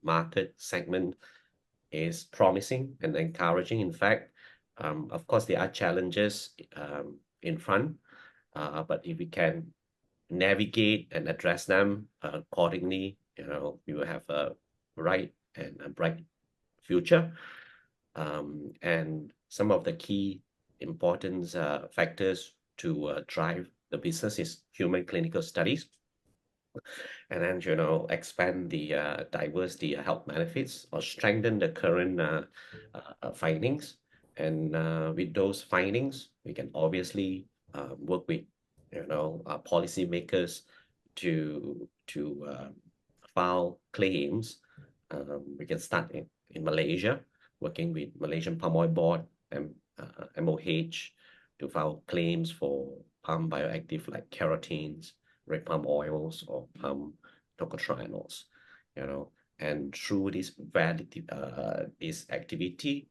market segment is promising and encouraging. In fact, of course, there are challenges in front, but if we can navigate and address them accordingly, we will have a bright and a bright future. And some of the key importance factors to drive the business is human clinical studies, and then expand the diversity health benefits, or strengthen the current findings. And with those findings, we can obviously work with policymakers to file claims. We can start in Malaysia, working with Malaysian Palm Oil Board and MOH to file claims for palm bioactive like carotenes, red palm oils, or palm tocotrienols. And through this this activity,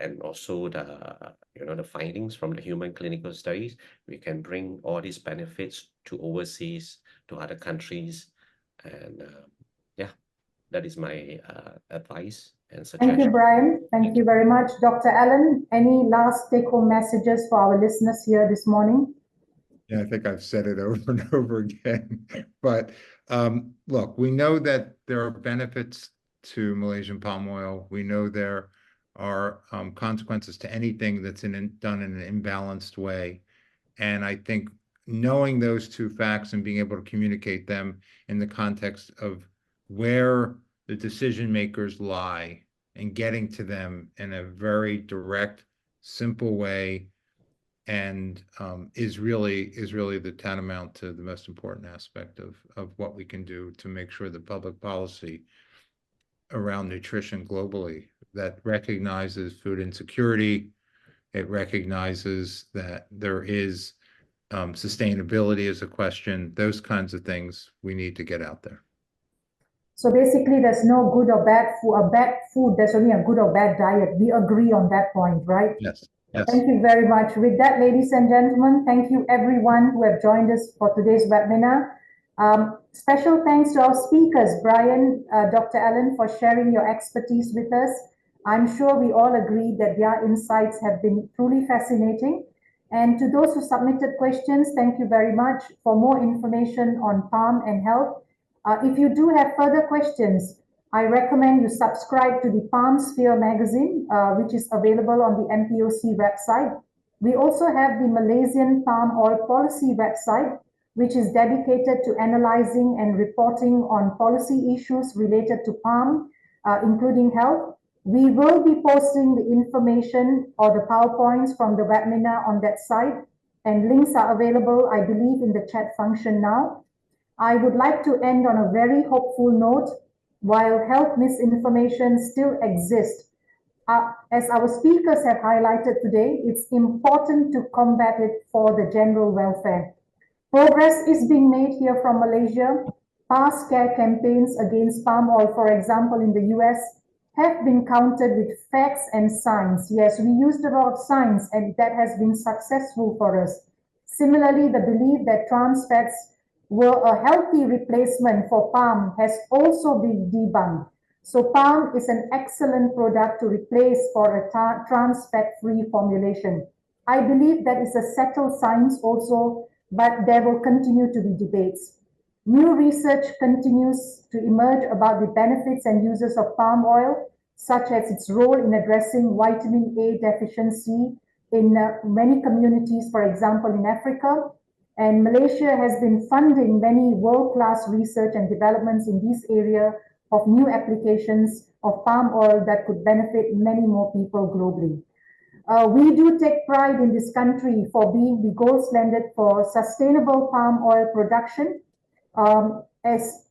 and also the findings from the human clinical studies, we can bring all these benefits to overseas, to other countries. And yeah, that is my advice and suggestion. Thank you, Brian. Thank you very much. Dr. Allen, any last take-home messages for our listeners here this morning? Yeah, I think I've said it over and over again. But look, we know that there are benefits to Malaysian palm oil. We know there are consequences to anything that's done in an imbalanced way. And I think knowing those two facts and being able to communicate them in the context of where the decision makers lie and getting to them in a very direct, simple way, and is really the tantamount to the most important aspect of what we can do to make sure that public policy around nutrition globally that recognizes food insecurity, it recognizes that there is sustainability as a question, those kinds of things we need to get out there. So basically, there's no good or bad food. A bad food, there's only a good or bad diet. We agree on that point, right? Yes. Yes. Thank you very much. With that, ladies and gentlemen, thank you everyone who have joined us for today's webinar. Special thanks to our speakers, Brian, Dr. Allen, for sharing your expertise with us. I'm sure we all agree that their insights have been truly fascinating. And to those who submitted questions, thank you very much. For more information on palm and health, if you do have further questions, I recommend you subscribe to the Palm Sphere magazine, which is available on the MPOC website. We also have the Malaysian Palm Oil Policy website, which is dedicated to analyzing and reporting on policy issues related to palm, including health. We will be posting the information or the PowerPoints from the webinar on that site, and links are available, I believe, in the chat function now. I would like to end on a very hopeful note. While health misinformation still exists, as our speakers have highlighted today, it's important to combat it for the general welfare. Progress is being made here from Malaysia. Past scare campaigns against palm oil, for example, in the US, have been countered with facts and science. Yes, we used a lot of science, and that has been successful for us. Similarly, the belief that trans fats were a healthy replacement for palm has also been debunked. So palm is an excellent product to replace for a trans fat-free formulation. I believe that is a settled science also, but there will continue to be debates. New research continues to emerge about the benefits and uses of palm oil, such as its role in addressing vitamin A deficiency in many communities, for example, in Africa. And Malaysia has been funding many world-class research and developments in this area of new applications of palm oil that could benefit many more people globally. We do take pride in this country for being the gold standard for sustainable palm oil production, as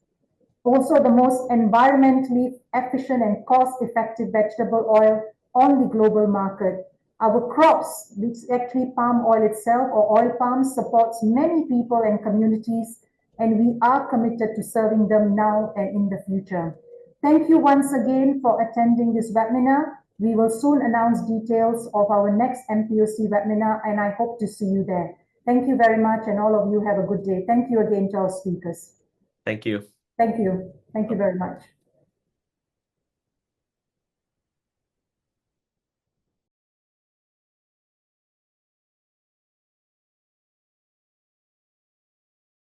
also the most environmentally efficient and cost-effective vegetable oil on the global market. Our crops, which is actually palm oil itself or oil palm, supports many people and communities, and we are committed to serving them now and in the future. Thank you once again for attending this webinar. We will soon announce details of our next MPOC webinar, and I hope to see you there. Thank you very much, and all of you have a good day. Thank you again to our speakers. Thank you. Thank you. Thank you very much.